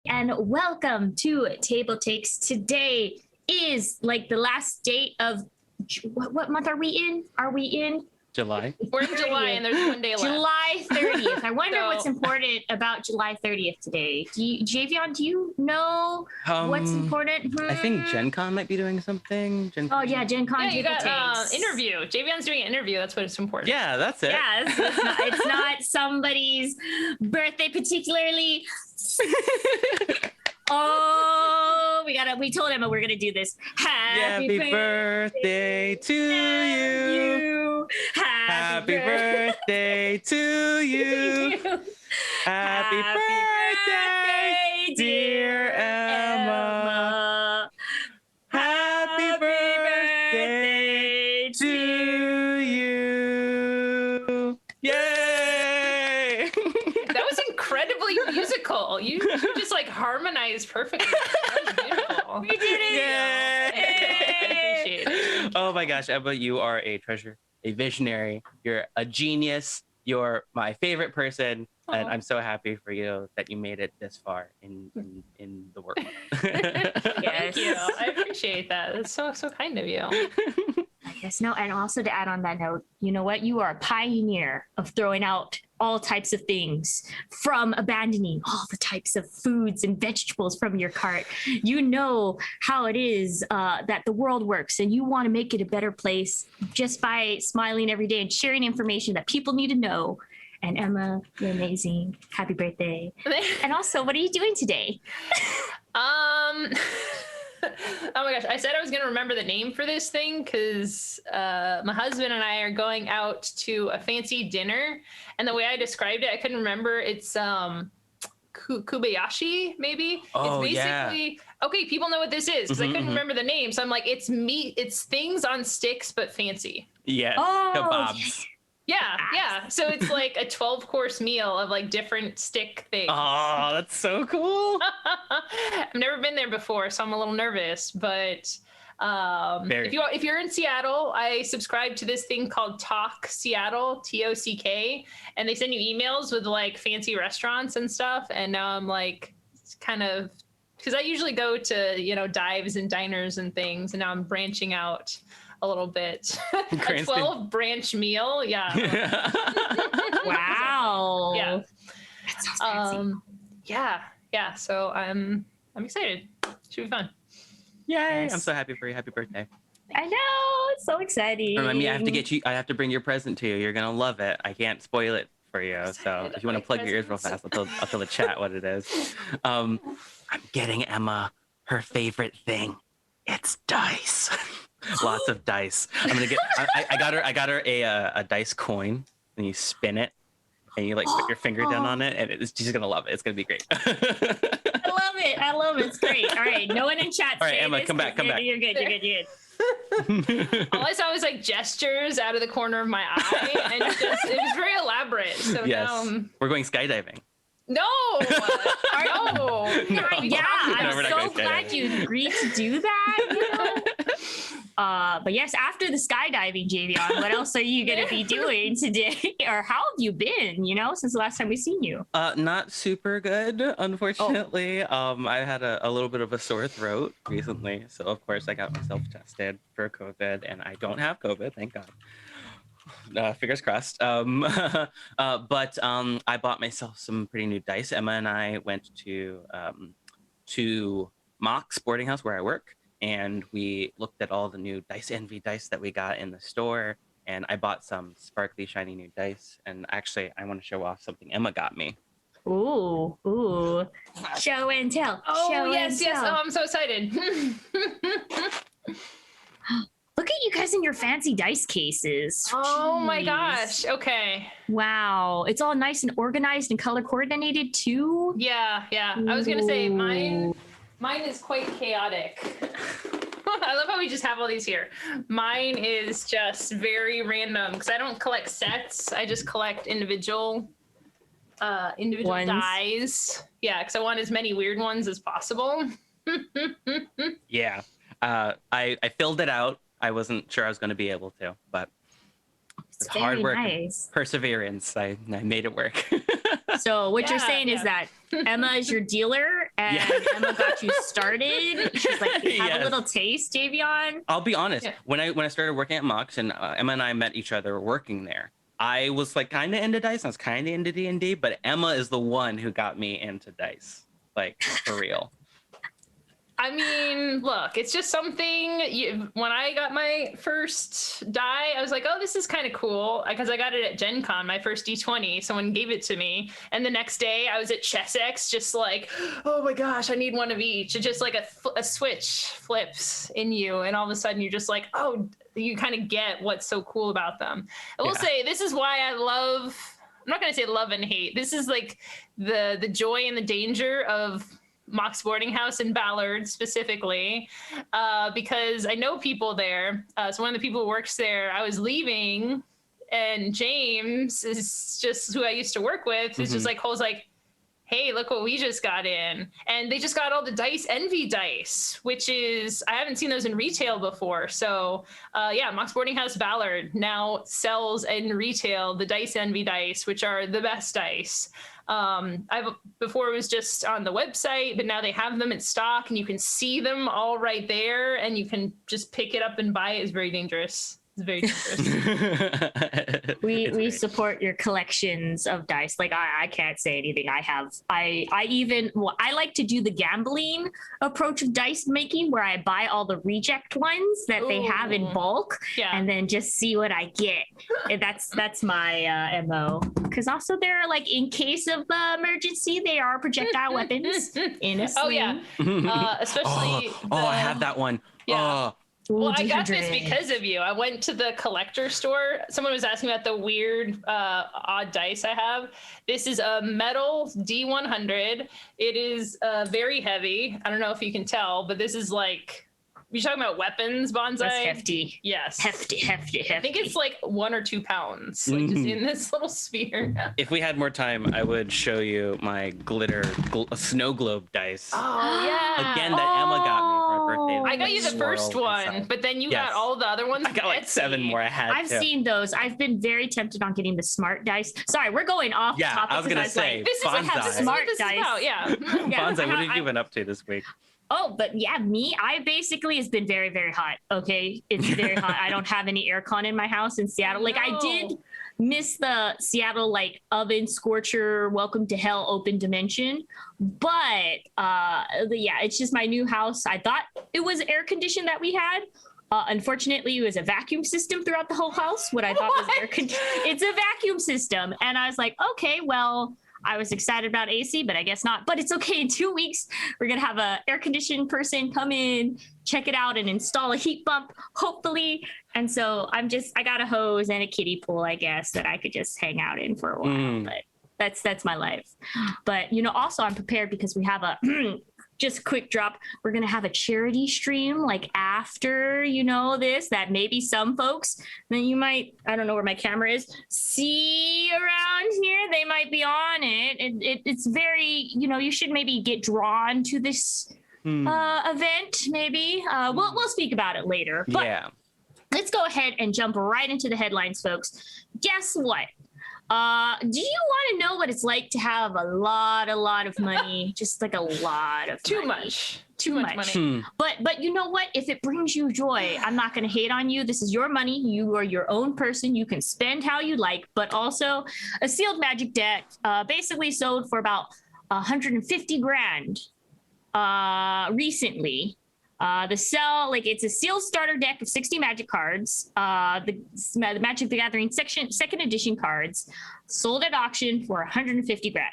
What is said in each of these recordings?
and welcome to TableTakes. Today is like the last date of what month are we in? July. We're in July and there's one day left. July 30th. I wonder what's important about July 30th today. Javion, do you know what's important? I think Gen Con might be doing something. Oh yeah, Gen Con. Yeah, you got interview. Javion's doing an interview. That's what's important. Yeah, that's it. Yeah, it's not somebody's birthday particularly. Oh, we told Emma we're gonna do this. Happy birthday to you. Happy birthday to you. Happy birthday, dear Emma. Happy birthday to you. Yay! That was incredibly musical. You just like harmonized perfectly. That was beautiful. We did it. Yay! I appreciate it. Oh my gosh, Emma, you are a treasure, a visionary. You're a genius. You're my favorite person, and I'm so happy for you that you made it this far in the world. Thank you. I appreciate that. That's so kind of you. Yes, no, and also to add on that note, you know what? You are a pioneer of throwing out all types of things, from abandoning all the types of foods and vegetables from your cart. You know how it is that the world works, and you want to make it a better place just by smiling every day and sharing information that people need to know. And Emma, you're amazing. Happy birthday. And also, what are you doing today? Oh my gosh, I said I was going to remember the name for this thing because my husband and I are going out to a fancy dinner, and the way I described it, I couldn't remember. It's kubayashi, maybe. Oh, it's basically okay, people know what this is because I couldn't remember the name, so I'm like, it's meat, it's things on sticks but fancy. Yes, Oh, kebabs. Yeah. So it's like a 12-course meal of like different stick things. Oh, that's so cool. I've never been there before, so I'm a little nervous. But if you're in Seattle, I subscribe to this thing called Talk Seattle, TOCK, and they send you emails with like fancy restaurants and stuff. And now I'm like, it's kind of, because I usually go to dives and diners and things, and now I'm branching out a little bit. A 12 branch meal. Yeah. wow. Yeah. That sounds fancy. Yeah. So I'm excited. Should be fun. Yay. Yes. I'm so happy for you. Happy birthday. I know. It's so exciting. Remind me, I have to bring your present to you. You're going to love it. I can't spoil it for you. So if you want to plug your ears real fast, I'll tell the chat what it is. I'm getting Emma her favorite thing. It's dice. Lots of dice. I got her a dice coin, and you spin it, and you like put your finger down on it, and she's gonna love it. It's gonna be great. I love it. It's great. All right, no one in chat. All right, Emma, come back. You're good. All I saw was like gestures out of the corner of my eye, and it was very elaborate. So yes, now we're going skydiving. No. Yeah, I'm so glad you agreed to do that. But yes, after the skydiving, Javion, what else are you going to be doing today? Or how have you been, since the last time we've seen you? Not super good, unfortunately. I had a little bit of a sore throat recently. So, of course, I got myself tested for COVID, and I don't have COVID, thank God. Fingers crossed. But I bought myself some pretty new dice. Emma and I went to Mock's boarding house where I work, and we looked at all the new Dice Envy dice that we got in the store, and I bought some sparkly, shiny new dice. And actually, I want to show off something Emma got me. Ooh. Show and tell. Oh, yes. Oh, I'm so excited. Look at you guys in your fancy dice cases. Oh my Jeez. gosh. Okay. Wow. It's all nice and organized and color coordinated too. Yeah. I was going to say mine is quite chaotic. I love how we just have all these here. Mine is just very random because I don't collect sets. I just collect individual dies. Yeah, because I want as many weird ones as possible. Yeah. I filled it out. I wasn't sure I was going to be able to, but it's hard work, nice. Perseverance. I made it work. So what you're saying is that Emma is your dealer and Emma got you started. She's like, have a little taste, Javion. I'll be honest. When I started working at Mox and Emma and I met each other working there, I was like kind of into dice. I was kind of into D&D, but Emma is the one who got me into dice, like for real. I mean, look, it's just something. When I got my first die, I was like, oh, this is kind of cool. Because I got it at Gen Con, my first D20. Someone gave it to me. And the next day I was at ChessX, just like, oh my gosh, I need one of each. It just like a switch flips in you. And all of a sudden you're just like, oh, you kind of get what's so cool about them. I will say, this is why I love, I'm not going to say love and hate. This is like the joy and the danger of Mox Boarding House in Ballard specifically, because I know people there. So one of the people who works there, I was leaving, and James is just who I used to work with. Is just like, Cole's like, hey, look what we just got in. And they just got all the Dice Envy dice, which is, I haven't seen those in retail before. So Mox Boarding House Ballard now sells in retail the Dice Envy dice, which are the best dice. Before it was just on the website, but now they have them in stock and you can see them all right there and you can just pick it up and buy it. It's very dangerous. It's very dangerous. we support your collections of dice. Like I can't say anything. I like to do the gambling approach of dice making, where I buy all the reject ones that they have in bulk, and then just see what I get. And that's my MO. Because also they're like, in case of emergency, they are projectile weapons in a sling. Especially. I have that one. Yeah. Well, I got this D100. because of you. I went to the collector store. Someone was asking about the weird, odd dice I have. This is a metal D100. It is very heavy. I don't know if you can tell, but this is like, you're talking about weapons, Bonsai? That's hefty. Yes. Hefty. I think it's like 1 or 2 pounds, like just in this little sphere. If we had more time, I would show you my glitter snow globe dice. Oh, yeah. Again, that Emma got me for my birthday. I got you the first one, but then you got all the other ones. I got like 7 more. I've seen those. I've been very tempted on getting the smart dice. Sorry, we're going off topic. I was going to say, this is what smart dice. Bonsai, what have you been up to this week? Oh, but I basically, it's been very, very hot. Okay. It's very hot. I don't have any aircon in my house in Seattle. Like I did miss the Seattle, like oven scorcher, welcome to hell, open dimension. But it's just my new house. I thought it was air conditioned that we had. Unfortunately, it was a vacuum system throughout the whole house. What I thought was air conditioned. It's a vacuum system. And I was like, okay, well, I was excited about AC, but I guess not. But it's okay. In 2 weeks, we're going to have a air conditioned person come in, check it out, and install a heat pump, hopefully. And so I got a hose and a kiddie pool, I guess, that I could just hang out in for a while. But that's my life. But, also I'm prepared because we have a just a quick drop. We're going to have a charity stream like after, this, that maybe some folks that you might, I don't know where my camera is, see around here. They might be on it. It's very, you should maybe get drawn to this event, maybe. We'll speak about it later. But let's go ahead and jump right into the headlines, folks. Guess what? Do you want to know what it's like to have a lot of money? Just like a lot of Too money. much. Too much money. But you know what? If it brings you joy, I'm not going to hate on you. This is your money. You are your own person. You can spend how you like. But also, a sealed Magic deck basically sold for about 150 grand recently. It's a sealed starter deck of 60 Magic cards. The Magic the Gathering second edition cards sold at auction for 150 grand.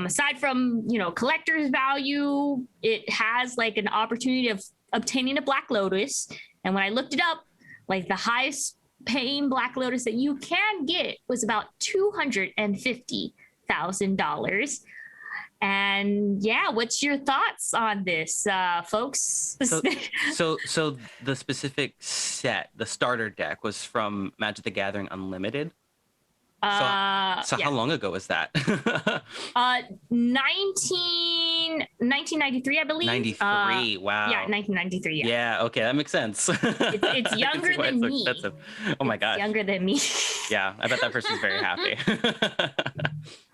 Aside from, collector's value, it has like an opportunity of obtaining a Black Lotus. And when I looked it up, like the highest paying Black Lotus that you can get was about $250,000. And what's your thoughts on this, folks? So the specific set, the starter deck, was from Magic the Gathering Unlimited. So how long ago was that? 1993, I believe. 93. Wow. Yeah, 1993. Yeah. Okay, that makes sense. It's younger than me. Expensive. Oh my gosh. Younger than me. Yeah, I bet that person's very happy.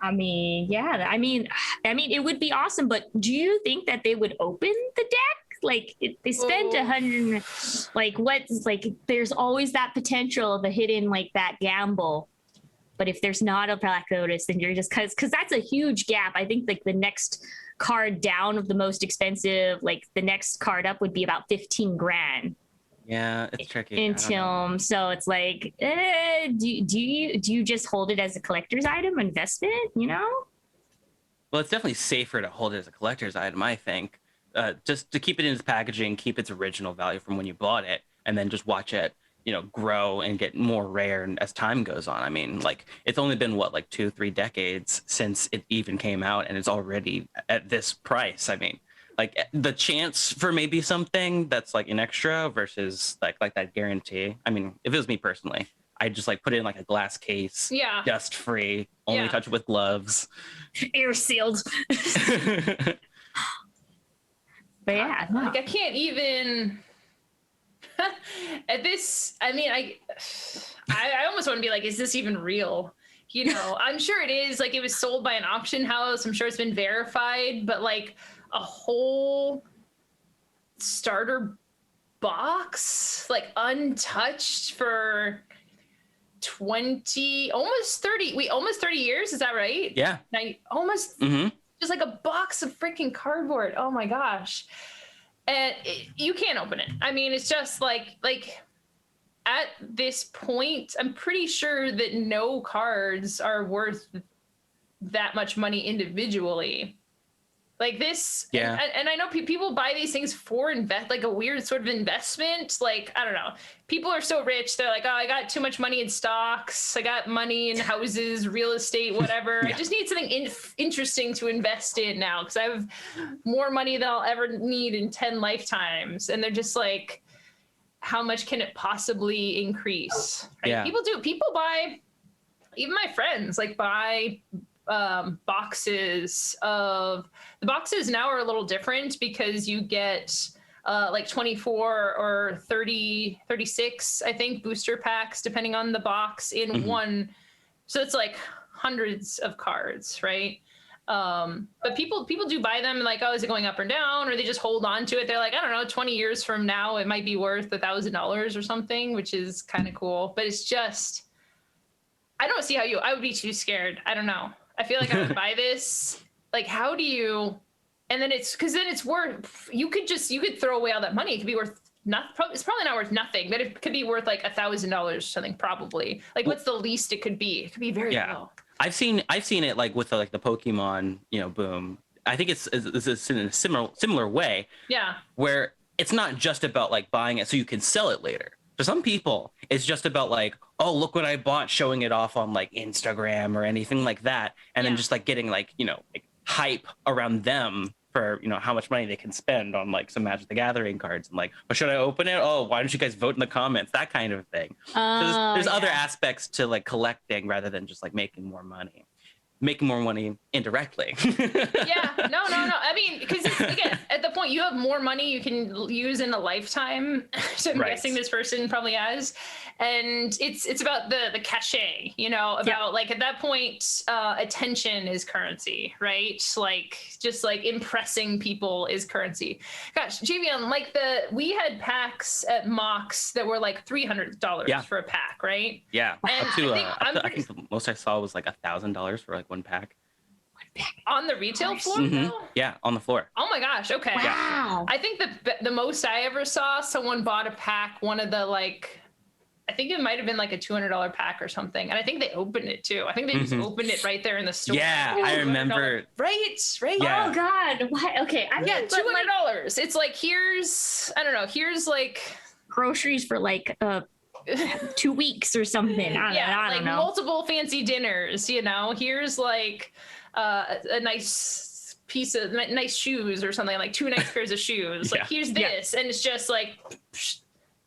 I mean, yeah. I mean, it would be awesome. But do you think that they would open the deck? Like, they spent 100. Like, what's like? There's always that potential of a hidden like that gamble. But if there's not a Black Lotus, then you're just because that's a huge gap. I think like the next card down of the most expensive, like the next card up would be about 15 grand. Yeah, it's tricky. Until so it's like, do you just hold it as a collector's item investment? You know? Well, it's definitely safer to hold it as a collector's item, I think. Just to keep it in its packaging, keep its original value from when you bought it, and then just watch it, grow and get more rare as time goes on. I mean, like, it's only been like 2-3 decades since it even came out, and it's already at this price. I mean, like, the chance for maybe something that's like an extra versus like that guarantee. I mean, if it was me personally, I'd just like put it in like a glass case, dust free, only touch it with gloves, air sealed. But yeah, no. Like, I can't even at this. I mean, I almost want to be like, is this even real? I'm sure it is. Like, it was sold by an auction house. I'm sure it's been verified, but like a whole starter box, like untouched for 20, almost 30 years. Is that right? Yeah. Almost just like a box of freaking cardboard. Oh my gosh. And you can't open it. I mean, it's just like at this point, I'm pretty sure that no cards are worth that much money individually. Like this, and I know people buy these things for like a weird sort of investment. Like, I don't know. People are so rich. They're like, oh, I got too much money in stocks. I got money in houses, real estate, whatever. I just need something interesting to invest in now because I have more money than I'll ever need in 10 lifetimes. And they're just like, how much can it possibly increase? Right? Yeah. People buy, even my friends, like buy boxes of, the boxes now are a little different because you get like 24 or 30, 36, I think, booster packs, depending on the box in one. So it's like hundreds of cards, right? But people do buy them like, oh, is it going up or down? Or they just hold on to it. They're like, I don't know, 20 years from now, it might be worth $1,000 or something, which is kind of cool. But it's just, I don't see how I would be too scared. I don't know. I feel like I would buy this. Like, how do you? And then it's worth. You could throw away all that money. It could be worth nothing. It's probably not worth nothing, but it could be worth like $1,000 or something. Probably. Like, what's the least it could be? It could be very low. I've seen it like with the Pokemon, boom. I think it's in a similar way. Yeah. Where it's not just about like buying it so you can sell it later. For some people, it's just about like, oh, look what I bought, showing it off on like Instagram or anything like that. And then just like getting like, like hype around them for, how much money they can spend on like some Magic the Gathering cards. And like, oh, should I open it? Oh, why don't you guys vote in the comments? That kind of thing. So there's other aspects to like collecting rather than just like making more money indirectly. No. I mean, because again, at the point you have more money you can use in a lifetime. So I'm guessing this person probably has, and it's about the cachet, about like at that point, attention is currency, right? Like just like impressing people is currency. Gosh, Javion, like we had packs at Mox that were like $300 for a pack, right? Yeah, and up to I think the most I saw was like $1,000 for like one pack. On the retail floor? Yeah, on the floor. Oh my gosh, okay. Wow. I think the most I ever saw, someone bought a pack, one of the like, I think it might have been like a $200 pack or something. And I think they opened it too. I think they just opened it right there in the store. Yeah, I remember. Right? Yeah. Oh God. What? Okay. $200. It's like, here's like groceries for like 2 weeks or something. I don't know. Multiple fancy dinners, here's like a nice piece of nice shoes or something, like 2 nice pairs of shoes. Like, here's this. And it's just like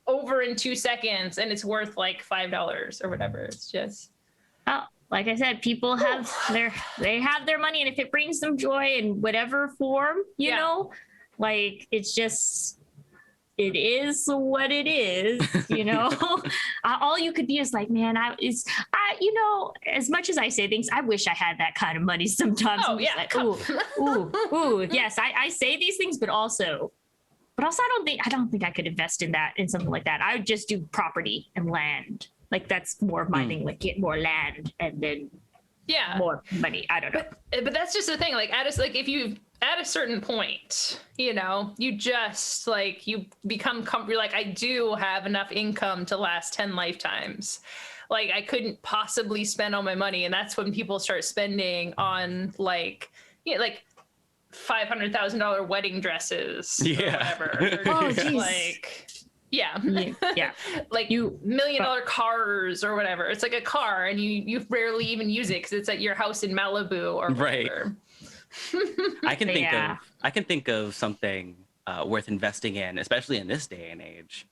over in 2 seconds and it's worth like $5 or whatever. It's just, like I said, people have their money, and if it brings them joy in whatever form, like it's it is what it is, you know. All you could be is like, man, you know, as much as I say things, I wish I had that kind of money sometimes. Oh yeah. Like, ooh, yes, I say these things, but also I don't think I could invest in something like that. I would just do property and land. Like that's more of my thing, like get more land and then more money. I don't know. But that's just the thing. Like if you at a certain point, you know, you just like you become comfortable. Like I do have enough income to last 10 lifetimes. Like I couldn't possibly spend all my money, and that's when people start spending on like $500,000 wedding dresses or whatever. Oh, geez. Like. Yeah. Like $1 million cars or whatever. It's like a car and you rarely even use it because it's at your house in Malibu or whatever. I can think of something worth investing in, especially in this day and age.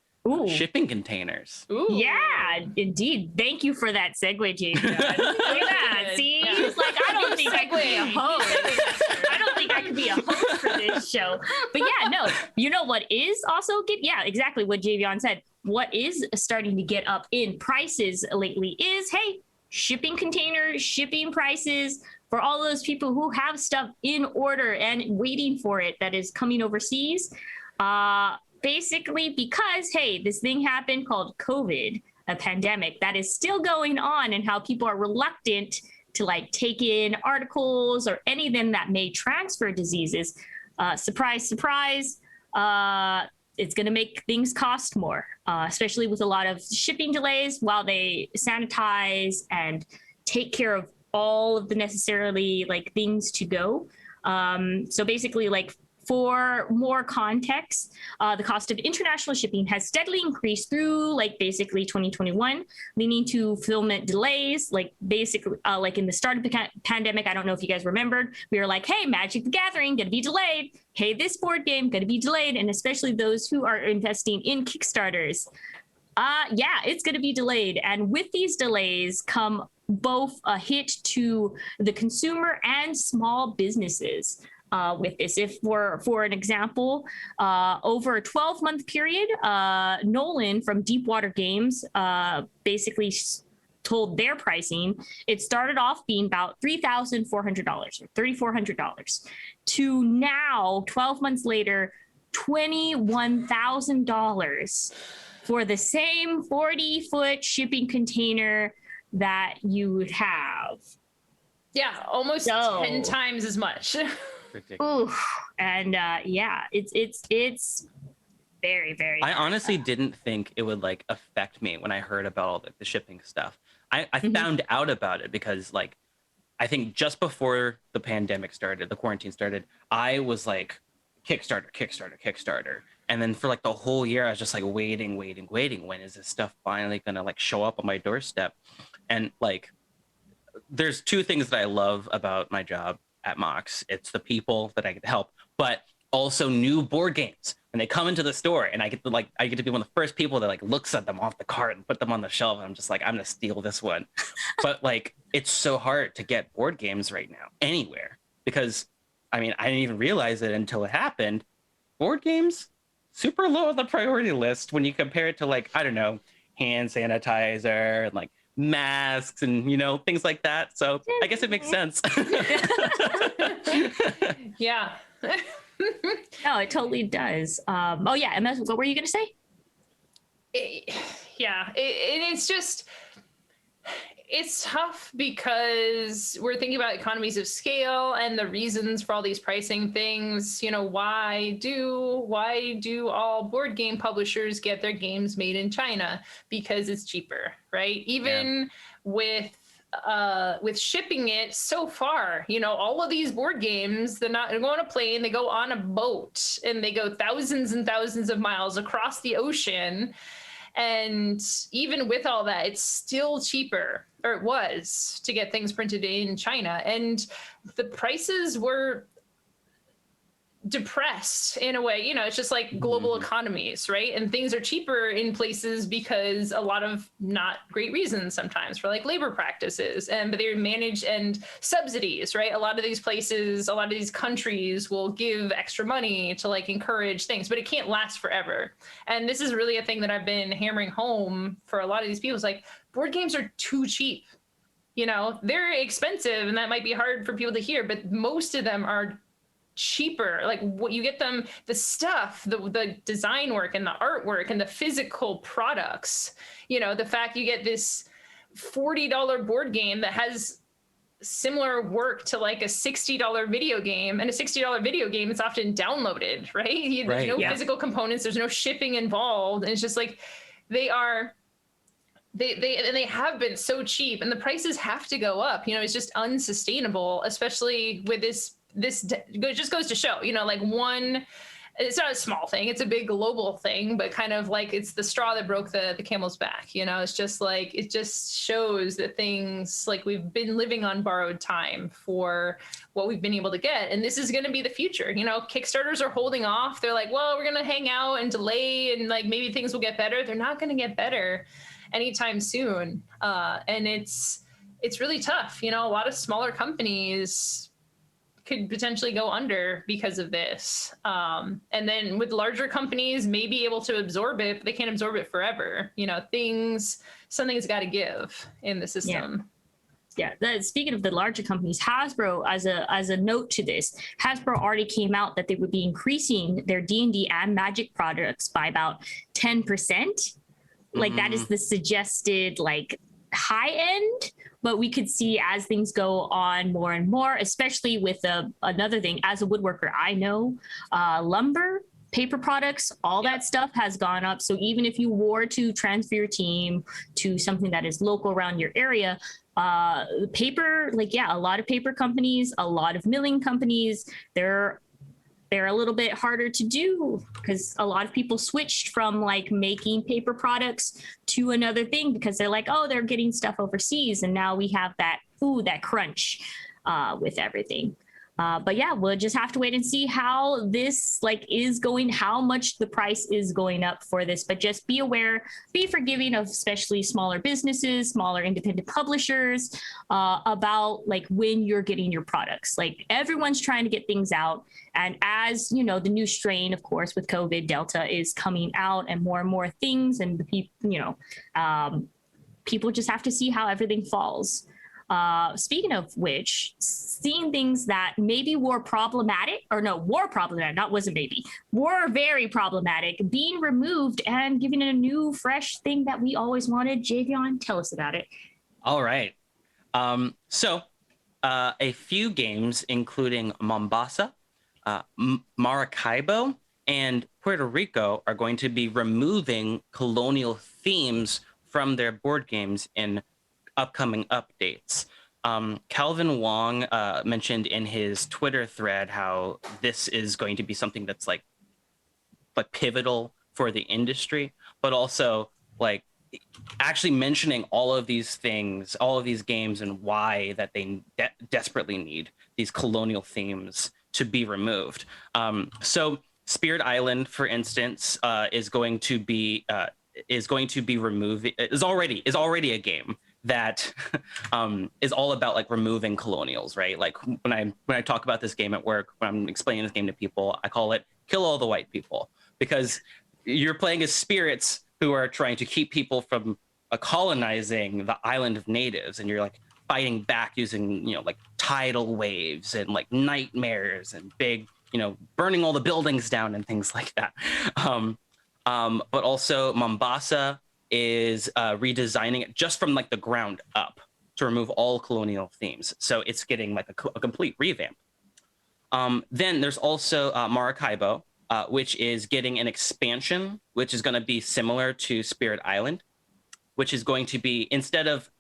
Shipping containers. Ooh. Yeah, indeed. Thank you for that segue, James. Look at that. See, he's like, I don't think I could be a host. I don't think I could be a host for this show. But yeah, no. You know what is also exactly what Javion said. What is starting to get up in prices lately is, hey, shipping containers, shipping prices for all those people who have stuff in order and waiting for it that is coming overseas. Basically because, hey, this thing happened called COVID, a pandemic that is still going on, and how people are reluctant to like take in articles or any of them that may transfer diseases. Surprise, surprise. It's going to make things cost more, especially with a lot of shipping delays while they sanitize and take care of all of the necessarily like things to go. So basically, like, for more context, the cost of international shipping has steadily increased through like basically 2021, leading to fulfillment delays. Like basically, like in the start of the pandemic, I don't know if you guys remembered, we were like, hey, Magic the Gathering gonna be delayed. Hey, this board game gonna be delayed. And especially those who are investing in Kickstarters. It's gonna be delayed. And with these delays come both a hit to the consumer and small businesses. With this, if for an example, over a 12-month period, Nolan from Deepwater Games basically told their pricing. It started off being about $3,400 or $3,400 to now, 12 months later, $21,000 for the same 40-foot shipping container that you would have. Yeah, almost 10 times as much. Ooh, and it's very, very. I honestly didn't think it would like affect me when I heard about all the shipping stuff. I found out about it because like I think just before the pandemic started, the quarantine started, I was like Kickstarter, and then for like the whole year I was just like waiting. When is this stuff finally gonna like show up on my doorstep? And like, there's two things that I love about my job at Mox. It's the people that I get to help, but also new board games when they come into the store, and I get to be one of the first people that like looks at them off the cart and put them on the shelf, and I'm just like, I'm gonna steal this one. But like, it's so hard to get board games right now anywhere, because I mean, I didn't even realize it until it happened. Board games super low on the priority list when you compare it to like, I don't know, hand sanitizer and like masks and, you know, things like that. So I guess it makes sense. Yeah. No, it totally does. Oh yeah, and what were you gonna say? It's just, it's tough because we're thinking about economies of scale and the reasons for all these pricing things. You know, why do all board game publishers get their games made in China? Because it's cheaper, right? Even with shipping it so far, you know, all of these board games, they go on a plane, they go on a boat, and they go thousands and thousands of miles across the ocean. And even with all that, it's still cheaper, or it was, to get things printed in China. And the prices were depressed in a way. It's just like global economies, right? And things are cheaper in places because a lot of not great reasons sometimes for like labor practices, but they're managed and subsidies, right? A lot of these places, a lot of these countries will give extra money to like encourage things, but it can't last forever. And this is really a thing that I've been hammering home for a lot of these people. It's like board games are too cheap. They're expensive and that might be hard for people to hear, but most of them are cheaper. Like what you get them, the stuff, the design work and the artwork and the physical products, the fact you get this $40 board game that has similar work to like a $60 video game, and a $60 video game is often downloaded, right? There's no physical components, there's no shipping involved. And it's just like, they have been so cheap, and the prices have to go up. It's just unsustainable, especially with this it just goes to show, like it's not a small thing, it's a big global thing, but kind of like it's the straw that broke the camel's back. It's just like, it just shows that things like we've been living on borrowed time for what we've been able to get. And this is going to be the future. Kickstarters are holding off. They're like, well, we're going to hang out and delay and like maybe things will get better. They're not going to get better anytime soon. And it's really tough. A lot of smaller companies could potentially go under because of this. And then with larger companies may be able to absorb it, but they can't absorb it forever. Something's got to give in the system. Yeah. Speaking of the larger companies, Hasbro, as a note to this, Hasbro already came out that they would be increasing their D&D and Magic products by about 10%. Like that is the suggested like high end, but we could see as things go on more and more, especially with another thing. As a woodworker, I know lumber, paper products, all that stuff has gone up. So even if you were to transfer your team to something that is local around your area, paper, a lot of paper companies, a lot of milling companies, they're a little bit harder to do because a lot of people switched from like making paper products to another thing because they're like, oh, they're getting stuff overseas. And now we have that crunch with everything. But yeah, we'll just have to wait and see how this is going, how much the price is going up for this. But just be aware, be forgiving of especially smaller businesses, smaller independent publishers about when you're getting your products. Like everyone's trying to get things out. And as the new strain, of course, with COVID, Delta is coming out and more things. And the people, people just have to see how everything falls. Speaking of which, seeing things that maybe were problematic, were very problematic, being removed and giving it a new, fresh thing that we always wanted. Javion, tell us about it. All right. So a few games, including Mombasa, Maracaibo, and Puerto Rico, are going to be removing Colonial Themes from their board games in upcoming updates. Calvin Wong mentioned in his Twitter thread how this is going to be something that's like pivotal for the industry, but also actually mentioning all of these things, all of these games, and why that they desperately need these Colonial Themes to be removed. So Spirit Island, for instance, is going to be removed. Is already a game that is all about removing colonials, right? Like when I talk about this game at work, when I'm explaining this game to people, I call it "Kill All the White People," because you're playing as spirits who are trying to keep people from colonizing the island of natives, and you're fighting back using tidal waves and nightmares and big burning all the buildings down and things like that. But also Mombasa is redesigning it just from the ground up to remove all colonial themes. So it's getting a complete revamp. Then there's also Maracaibo, which is getting an expansion, which is going to be similar to Spirit Island, which is going to be, instead of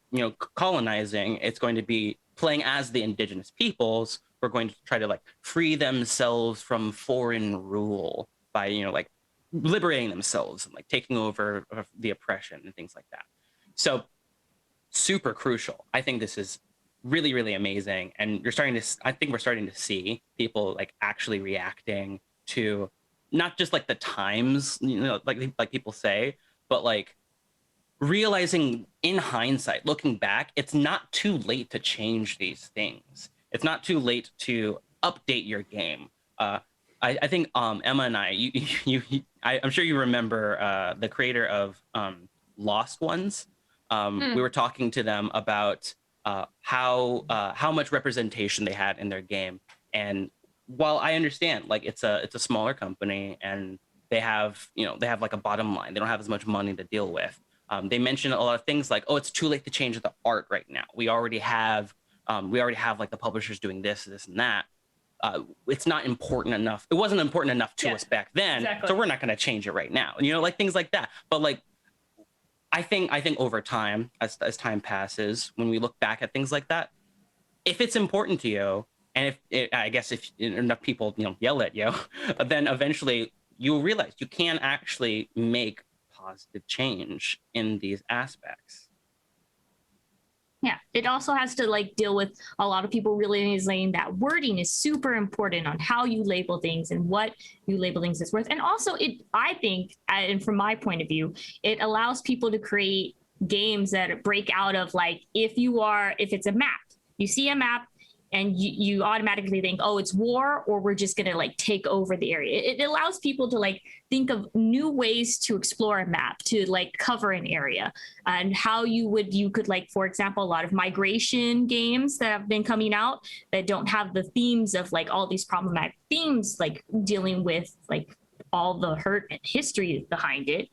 colonizing, it's going to be playing as the indigenous peoples who are going to try to free themselves from foreign rule by liberating themselves and taking over the oppression and things like that. So super crucial. I think this is really, really amazing. And I think we're starting to see people like actually reacting to not just like the times, like people say, but like realizing in hindsight, looking back, it's not too late to change these things. It's not too late to update your game. I think Emma and I'm sure you remember the creator of Lost Ones. We were talking to them about how much representation they had in their game. And while I understand, like it's a smaller company and they have like a bottom line, they don't have as much money to deal with. They mentioned a lot of things like, oh, it's too late to change the art right now. We already have like the publishers doing this, and that. It's not important enough. It wasn't important enough to us back then, so we're not going to change it right now. Like things like that. But like, I think over time, as time passes, when we look back at things like that, if it's important to you, and if enough people yell at you, then eventually you'll realize you can actually make positive change in these aspects. Yeah, it also has to like deal with a lot of people realizing that wording is super important on how you label things and what you label things as worth. And also I think, and from my point of view, it allows people to create games that break out of like, if it's a map, you see a map and you automatically think, oh, it's war, or we're just gonna like take over the area. It allows people to like think of new ways to explore a map, to like cover an area, and how you could like, for example, a lot of migration games that have been coming out that don't have the themes of like all these problematic themes, like dealing with like all the hurt and history behind it.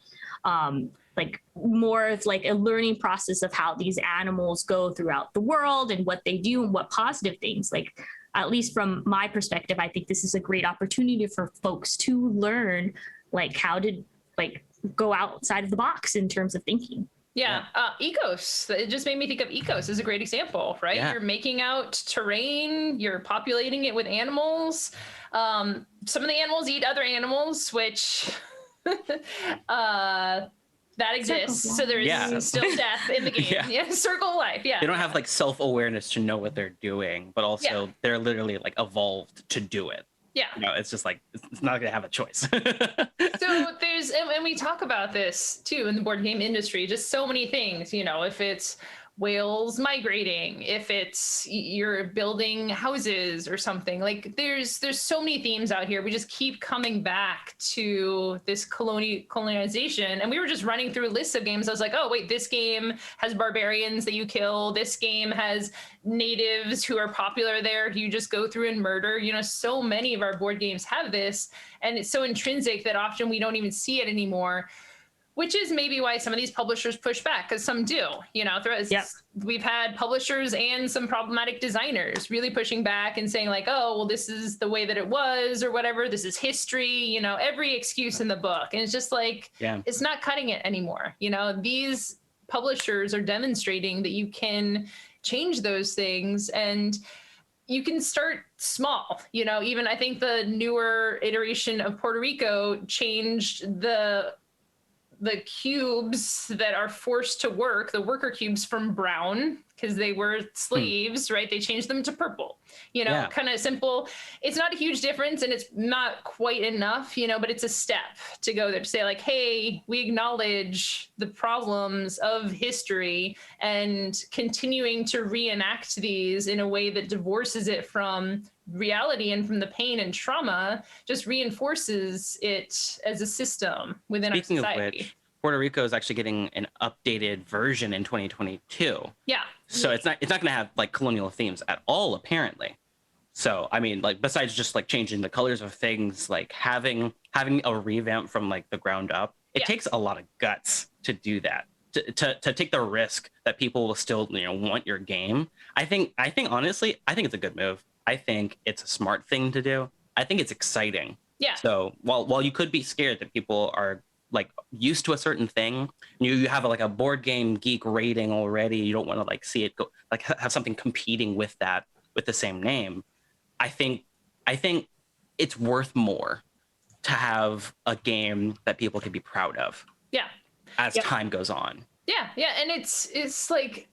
Like more of like a learning process of how these animals go throughout the world and what they do and what positive things, like at least from my perspective, I think this is a great opportunity for folks to learn like how to like go outside of the box in terms of thinking. Yeah. Ecos. It just made me think of Ecos as a great example, right? Yeah. You're making out terrain, you're populating it with animals. Some of the animals eat other animals, which that exists. So there is still death in the game. Yeah. Circle of life. Yeah. They don't have like self-awareness to know what they're doing, but also they're literally like evolved to do it. Yeah. It's just like, it's not going to have a choice. So there's, and we talk about this too in the board game industry, just so many things, if it's whales migrating, if it's you're building houses or something, like there's so many themes out here. We just keep coming back to this colonization. And we were just running through lists of games. I was like, oh wait, this game has barbarians that you kill. This game has natives who are popular there who you just go through and murder. So many of our board games have this, and it's so intrinsic that often we don't even see it anymore. Which is maybe why some of these publishers push back, because some do. We've had publishers and some problematic designers really pushing back and saying like, oh, well, this is the way that it was or whatever. This is history, every excuse in the book. And it's just like, it's not cutting it anymore. These publishers are demonstrating that you can change those things, and you can start small. Even I think the newer iteration of Puerto Rico changed the cubes that are forced to work, the worker cubes, from brown, because they were slaves, right? They changed them to purple, kind of simple. It's not a huge difference, and it's not quite enough, but it's a step to go there to say like, hey, we acknowledge the problems of history, and continuing to reenact these in a way that divorces it from reality and from the pain and trauma just reinforces it as a system within our society. Speaking of which, Puerto Rico is actually getting an updated version in 2022. Yeah. So it's not going to have like colonial themes at all, apparently. So I mean, like besides just like changing the colors of things, like having a revamp from like the ground up, it takes a lot of guts to do that. To take the risk that people will still want your game. I think honestly, I think it's a good move. I think it's a smart thing to do. I think it's exciting. Yeah. So while you could be scared that people are like used to a certain thing, you have like a board game geek rating already, you don't want to like see it go like have something competing with that with the same name. I think it's worth more to have a game that people can be proud of. Yeah. As time goes on. Yeah. And it's like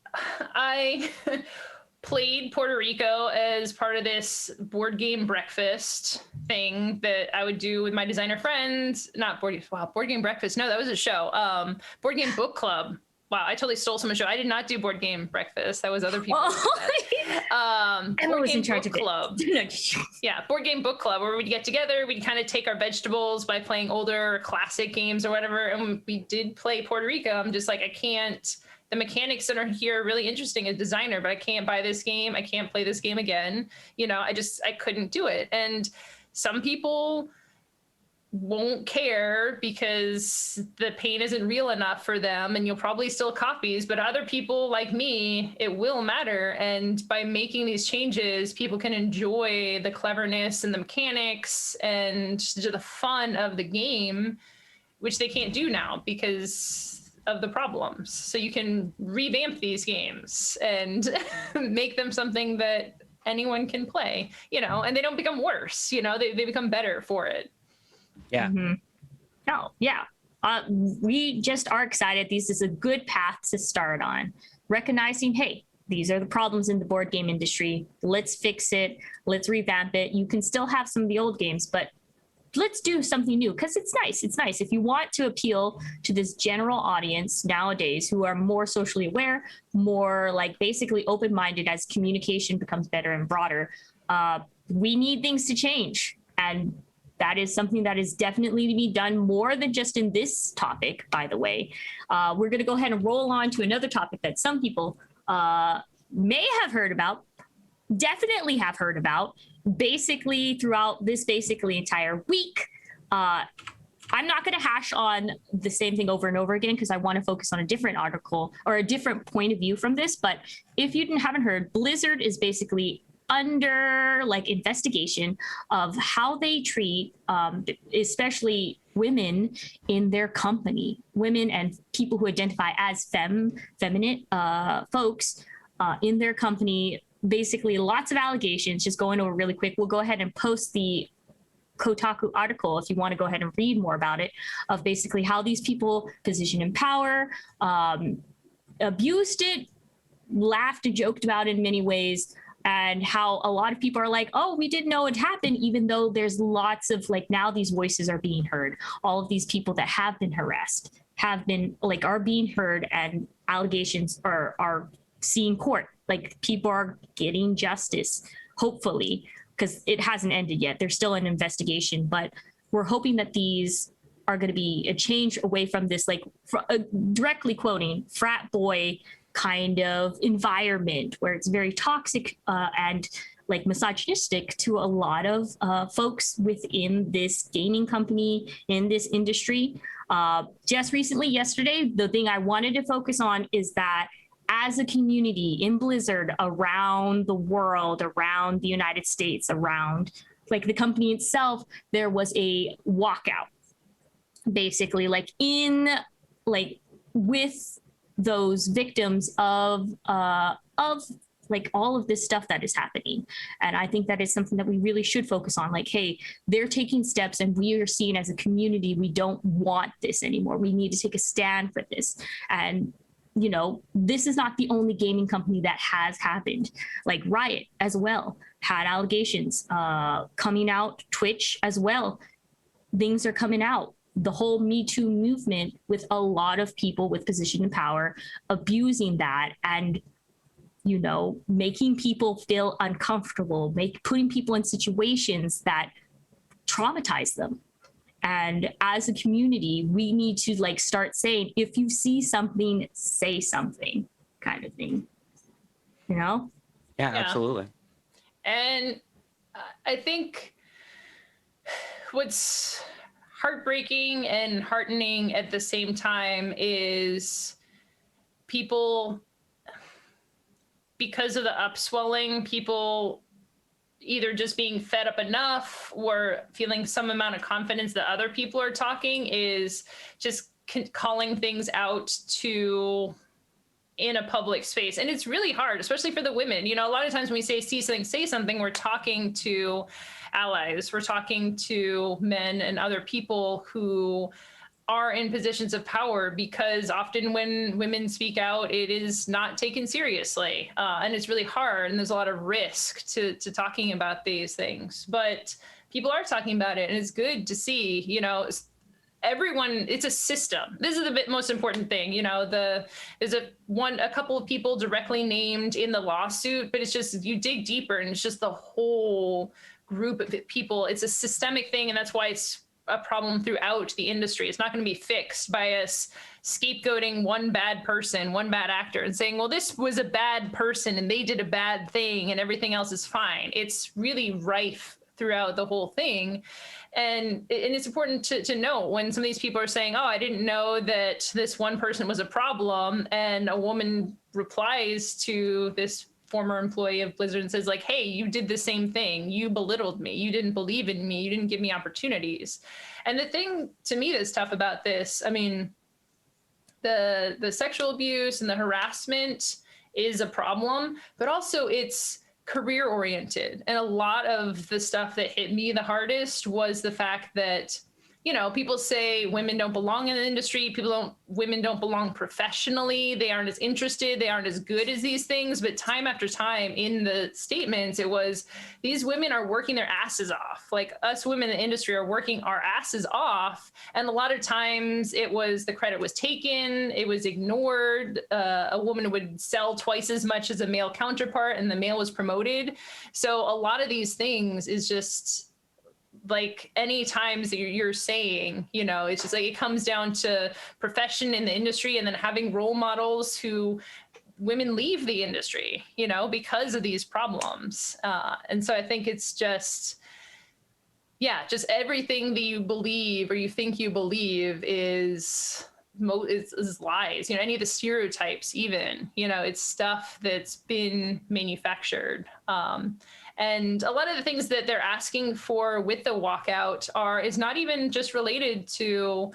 played Puerto Rico as part of this board game breakfast thing that I would do with my designer friends. Not board game breakfast. No, that was a show. Board game book club. Wow, I totally stole someone's show. I did not do board game breakfast. That was other people. Emma was in charge of club. Yeah, board game book club, where we'd get together. We'd kind of take our vegetables by playing older classic games or whatever. And we did play Puerto Rico. I'm just like, I can't. The mechanics that are here are really interesting as a designer, but I can't buy this game. I can't play this game again. You know, I couldn't do it. And some people won't care because the pain isn't real enough for them, and you'll probably still copies, but other people like me, it will matter. And by making these changes, people can enjoy the cleverness and the mechanics and the fun of the game, which they can't do now because of the problems. So you can revamp these games and make them something that anyone can play, you know, and they don't become worse, you know, they become better for it. Yeah. Mm-hmm. Oh, yeah. We just are excited. This is a good path to start on, recognizing, hey, these are the problems in the board game industry. Let's fix it. Let's revamp it. You can still have some of the old games, but let's do something new, because it's nice. It's nice. If you want to appeal to this general audience nowadays who are more socially aware, more like basically open-minded as communication becomes better and broader, we need things to change. And that is something that is definitely to be done more than just in this topic, by the way. We're going to go ahead and roll on to another topic that some people may have heard about, definitely have heard about, basically throughout this entire week. I'm not going to hash on the same thing over and over again because I want to focus on a different article or a different point of view from this. But if you haven't heard, Blizzard is basically under like investigation of how they treat especially women in their company, women and people who identify as feminine folks in their company. Basically lots of allegations. Just going over really quick, we'll go ahead and post the Kotaku article if you want to go ahead and read more about it, of basically how these people position in power, abused it, laughed and joked about it in many ways, and how a lot of people are like, oh, we didn't know it happened, even though there's lots of like, now these voices are being heard. All of these people that have been harassed have been like, are being heard, and allegations are seeing court. Like, people are getting justice, hopefully, because it hasn't ended yet. There's still an investigation, but we're hoping that these are going to be a change away from this, like directly quoting, frat boy kind of environment where it's very toxic and like misogynistic to a lot of folks within this gaming company, in this industry. Just recently, yesterday, the thing I wanted to focus on is that as a community in Blizzard around the world, around the United States, around like the company itself, there was a walkout, basically like in like with those victims of like all of this stuff that is happening. And I think that is something that we really should focus on. Like, hey, they're taking steps and we are seen as a community, we don't want this anymore. We need to take a stand for this. And you know, this is not the only gaming company that has happened. Like Riot as well had allegations coming out, Twitch as well. Things are coming out. The whole Me Too movement with a lot of people with position and power abusing that and, you know, making people feel uncomfortable, putting people in situations that traumatize them. And as a community, we need to like start saying, if you see something, say something, kind of thing, you know? Yeah, absolutely. And I think what's heartbreaking and heartening at the same time is people, because of the upswelling, people either just being fed up enough or feeling some amount of confidence that other people are talking, is just calling things out to in a public space. And it's really hard, especially for the women. You know, a lot of times when we say see something, say something, we're talking to allies, we're talking to men and other people who are in positions of power, because often when women speak out, it is not taken seriously. And it's really hard, and there's a lot of risk to talking about these things. But people are talking about it, and it's good to see, you know, everyone, it's a system. This is the most important thing. You know, there's a couple of people directly named in the lawsuit, but it's just, you dig deeper and it's just the whole group of people. It's a systemic thing, and that's why it's a problem throughout the industry. It's not going to be fixed by us scapegoating one bad person, one bad actor, and saying, well, this was a bad person and they did a bad thing and everything else is fine. It's really rife throughout the whole thing. And it's important to know when some of these people are saying, oh, I didn't know that this one person was a problem, and a woman replies to this former employee of Blizzard and says, like, hey, you did the same thing. You belittled me. You didn't believe in me. You didn't give me opportunities. And the thing to me that's tough about this, I mean, the sexual abuse and the harassment is a problem, but also it's career oriented. And a lot of the stuff that hit me the hardest was the fact that, you know, people say women don't belong in the industry. Women don't belong professionally. They aren't as interested. They aren't as good as these things. But time after time in the statements, it was, these women are working their asses off. Like, us women in the industry are working our asses off. And a lot of times it was, the credit was taken, it was ignored. A woman would sell twice as much as a male counterpart, and the male was promoted. So a lot of these things is just, like, any times that you're saying, you know, it's just like, it comes down to profession in the industry, and then having role models who women leave the industry, you know, because of these problems. And so I think it's just, yeah, just everything that you believe or you think you believe is lies, you know, any of the stereotypes, even, you know, it's stuff that's been manufactured. And a lot of the things that they're asking for with the walkout is not even just related to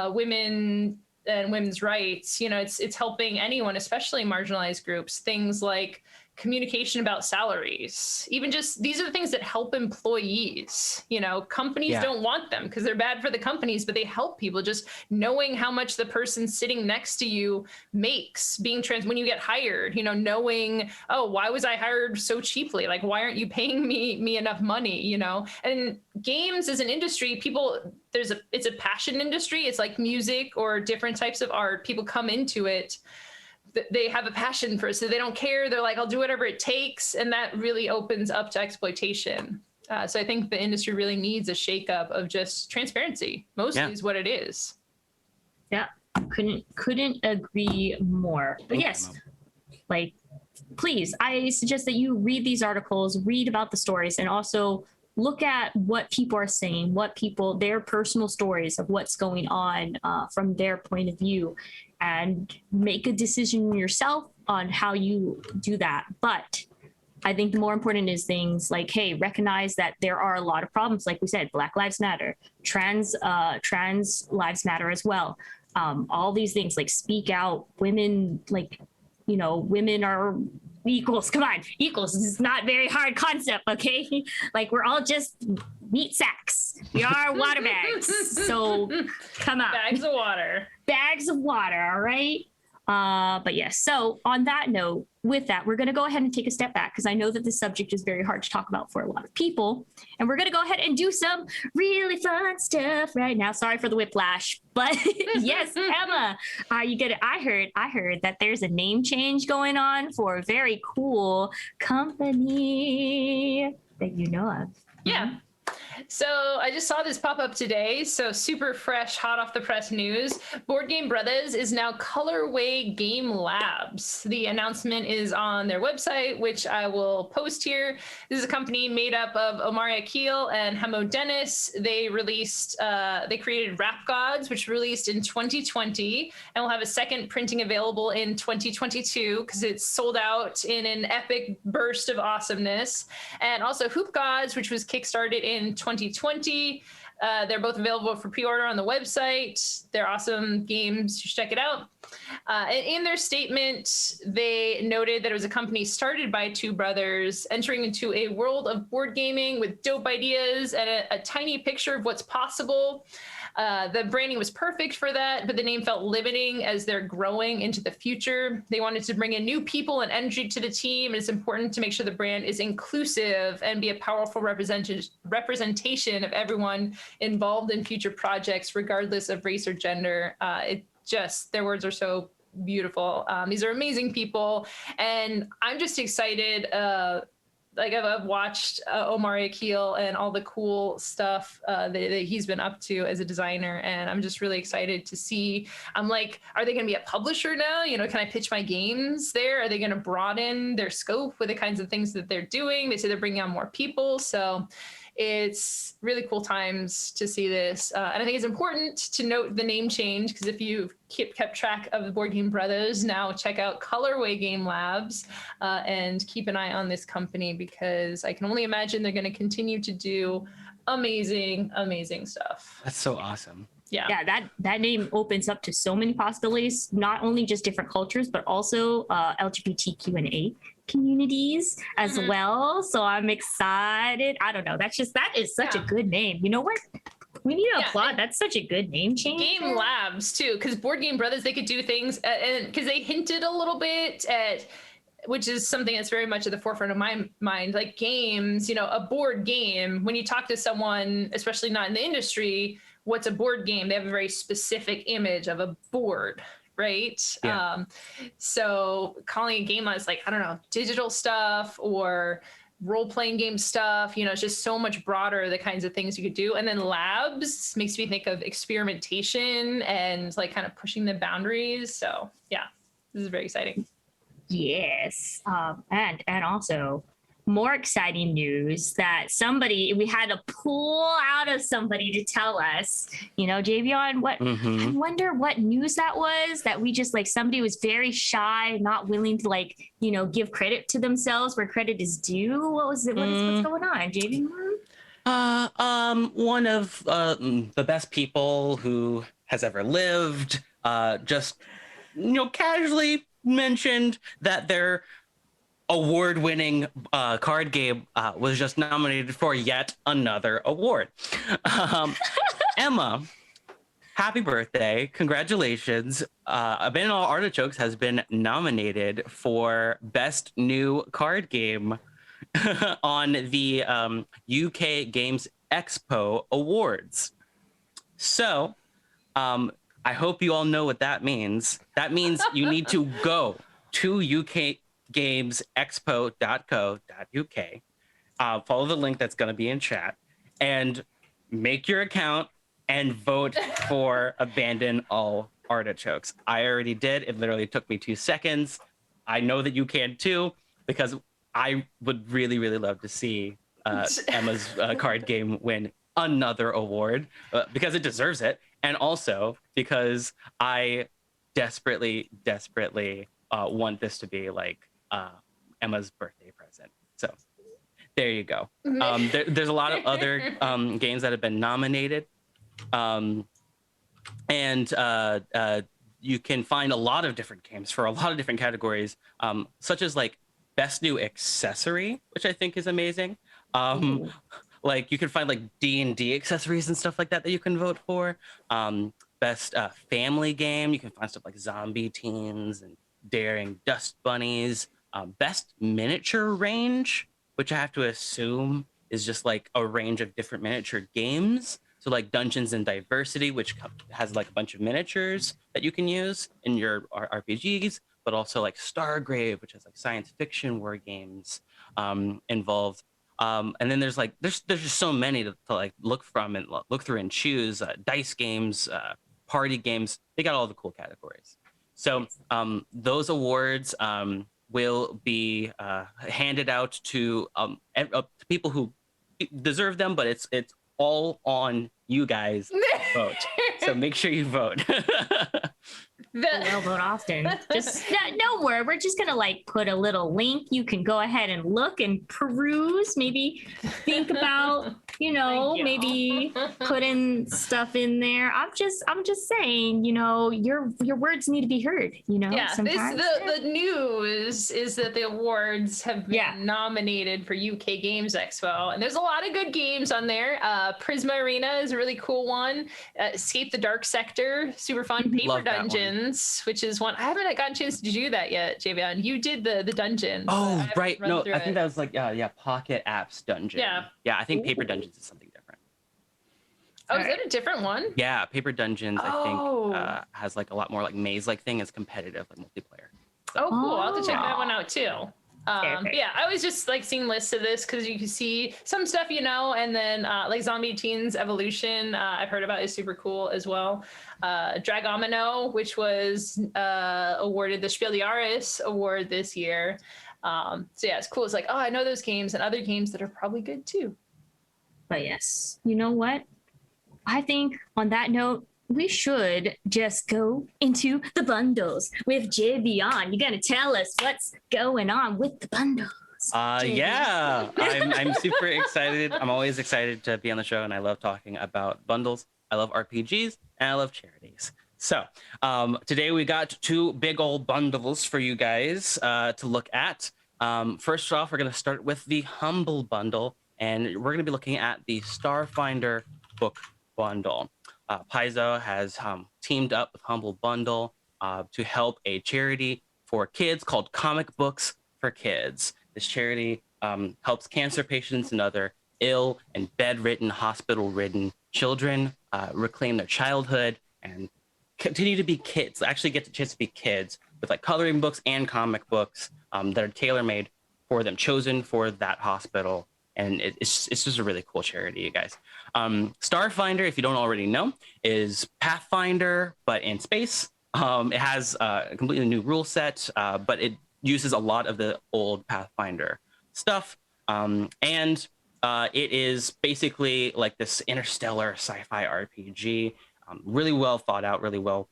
women and women's rights. You know, it's helping anyone, especially marginalized groups, things like communication about salaries. Even just, these are the things that help employees. You know, companies don't want them because they're bad for the companies, but they help people. Just knowing how much the person sitting next to you makes, when you get hired, you know, knowing, oh, why was I hired so cheaply? Like, why aren't you paying me enough money? You know, and games as an industry, it's a passion industry. It's like music or different types of art. People come into it, they have a passion for it, so they don't care. They're like, I'll do whatever it takes. And that really opens up to exploitation. So I think the industry really needs a shakeup of just transparency. Mostly is what it is. Yeah, couldn't agree more. But yes, like, please, I suggest that you read these articles, read about the stories, and also look at what people are saying, their personal stories of what's going on from their point of view, and make a decision yourself on how you do that. But I think the more important is things like, hey, recognize that there are a lot of problems. Like we said, Black Lives Matter, trans lives matter as well. All these things, like, speak out. Women, like, you know, women are equals. Come on, equals. This is not a very hard concept, okay? Like, we're all just meat sacks. We are water bags. So come on. Bags of water. Bags of water, all right? But yes, so on that note, with that, we're going to go ahead and take a step back, because I know that this subject is very hard to talk about for a lot of people. And we're going to go ahead and do some really fun stuff right now. Sorry for the whiplash, but yes, Emma, you get it. I heard that there's a name change going on for a very cool company that you know of. Yeah. So I just saw this pop up today. So super fresh, hot off the press news. Board Game Brothas is now Colorway Game Labs. The announcement is on their website, which I will post here. This is a company made up of Omari Akil and Hamo Dennis. They created Rap Gods, which released in 2020, and will have a second printing available in 2022 because it's sold out in an epic burst of awesomeness. And also Hoop Gods, which was kickstarted in 2020. They're both available for pre-order on the website. They're awesome games. You should check it out. And in their statement, they noted that it was a company started by two brothers entering into a world of board gaming with dope ideas and a tiny picture of what's possible. The branding was perfect for that, but the name felt limiting as they're growing into the future. They wanted to bring in new people and energy to the team. And it's important to make sure the brand is inclusive and be a powerful representation of everyone involved in future projects, regardless of race or gender. Their words are so beautiful. These are amazing people. And I'm just excited. I've watched Omar Akil and all the cool stuff that he's been up to as a designer, and I'm just really excited to see. I'm like, are they going to be a publisher now? Can I pitch my games there? Are they going to broaden their scope with the kinds of things that they're doing? They say they're bringing on more people, so it's really cool times to see this. And I think it's important to note the name change, because if you've kept track of the Board Game Brothas, now check out Colorway Game Labs and keep an eye on this company, because I can only imagine they're going to continue to do amazing, amazing stuff. That's so awesome. Yeah, that name opens up to so many possibilities, not only just different cultures, but also LGBTQ&A communities as well. So I'm excited. I don't know. that is such a good name. You know what? We need to applaud. That's such a good name change. Game Labs too, because Board Game Brothas, they could do things, and because they hinted a little bit at, which is something that's very much at the forefront of my mind, like games, a board game. When you talk to someone, especially not in the industry, what's a board game? They have a very specific image of a board, right? Yeah. So calling a game as like, I don't know, digital stuff or role-playing game stuff, it's just so much broader, the kinds of things you could do. And then labs makes me think of experimentation and like kind of pushing the boundaries. So yeah, this is very exciting. Yes. And also more exciting news that we had to pull out of somebody to tell us, Javion, what I wonder what news that was, that we just somebody was very shy, not willing to give credit to themselves where credit is due. What was it? What's going on, Javion? One of the best people who has ever lived, just casually mentioned that their award-winning card game was just nominated for yet another award. Emma, happy birthday. Congratulations. Abandoned All Artichokes has been nominated for Best New Card Game on the UK Games Expo Awards. So, I hope you all know what that means. That means you need to go to ukgamesexpo.co.uk, follow the link that's going to be in chat, and make your account and vote for Abandon All Artichokes. I already did. It literally took me 2 seconds. I know that you can too, because I would really, really love to see Emma's card game win another award, because it deserves it. And also because I desperately want this to be Emma's birthday present. So there you go. There's a lot of other games that have been nominated. And you can find a lot of different games for a lot of different categories, such as Best New Accessory, which I think is amazing. You can find D&D accessories and stuff like that you can vote for. Best family game, you can find stuff like Zombie Teens and Daring Dust Bunnies. Best miniature range, which I have to assume is just a range of different miniature games. So Dungeons and Diversity, which has a bunch of miniatures that you can use in your RPGs, but also Stargrave, which has science fiction war games involved. And then there's just so many to look from and look through and choose. Dice games, party games, they got all the cool categories. So those awards will be handed out to people who deserve them, but it's all on you guys to vote. So make sure you vote. well, but often. Just no word. We're just gonna like put a little link. You can go ahead and look and peruse. Maybe think about, maybe put in stuff in there. I'm just saying, your words need to be heard. Yeah, sometimes. The news is that the awards have been nominated for UK Games Expo, and there's a lot of good games on there. Prisma Arena is a really cool one. Escape the Dark Sector, super fun. Paper Dungeons, which is one I haven't gotten a chance to do that yet. Javion, you did the dungeon. Oh, right. No, I think that was like Pocket Apps Dungeon. Yeah, I think Paper Dungeons is something different. Oh, is that a different one? Yeah, Paper Dungeons I think has like a lot more like maze-like thing. It's competitive, like multiplayer. Oh, cool. I'll have to check that one out too. Yeah, I was just like seeing lists of this because you can see some stuff, and then like Zombie Teens Evolution, I've heard about, is super cool as well. Dragomino, which was awarded the Spiel des Jahres award this year. So yeah, it's cool. It's like, I know those games and other games that are probably good too. But yes, you know what? I think on that note, we should just go into the bundles with Javion. You're gonna tell us what's going on with the bundles. Yeah, I'm super excited. I'm always excited to be on the show, and I love talking about bundles. I love RPGs, and I love charities. So today we got two big old bundles for you guys to look at. First off, we're gonna start with the Humble Bundle, and we're gonna be looking at the Starfinder book bundle. Paizo has teamed up with Humble Bundle to help a charity for kids called Comic Books for Kids. This charity helps cancer patients and other ill and bedridden, hospital-ridden children reclaim their childhood and continue to be kids, actually get the chance to be kids with like coloring books and comic books that are tailor-made for them, chosen for that hospital. And it's just a really cool charity, you guys. Starfinder, if you don't already know, is Pathfinder, but in space. It has a completely new rule set, but it uses a lot of the old Pathfinder stuff. And it is basically like this interstellar sci-fi RPG, really well thought out, really well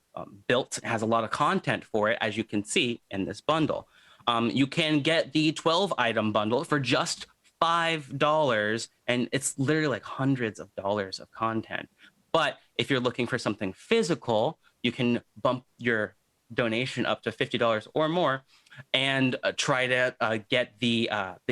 built. It has a lot of content for it, as you can see in this bundle. You can get the 12-item bundle for just $5, and it's literally like hundreds of dollars of content. But if you're looking for something physical, you can bump your donation up to $50 or more and try to get the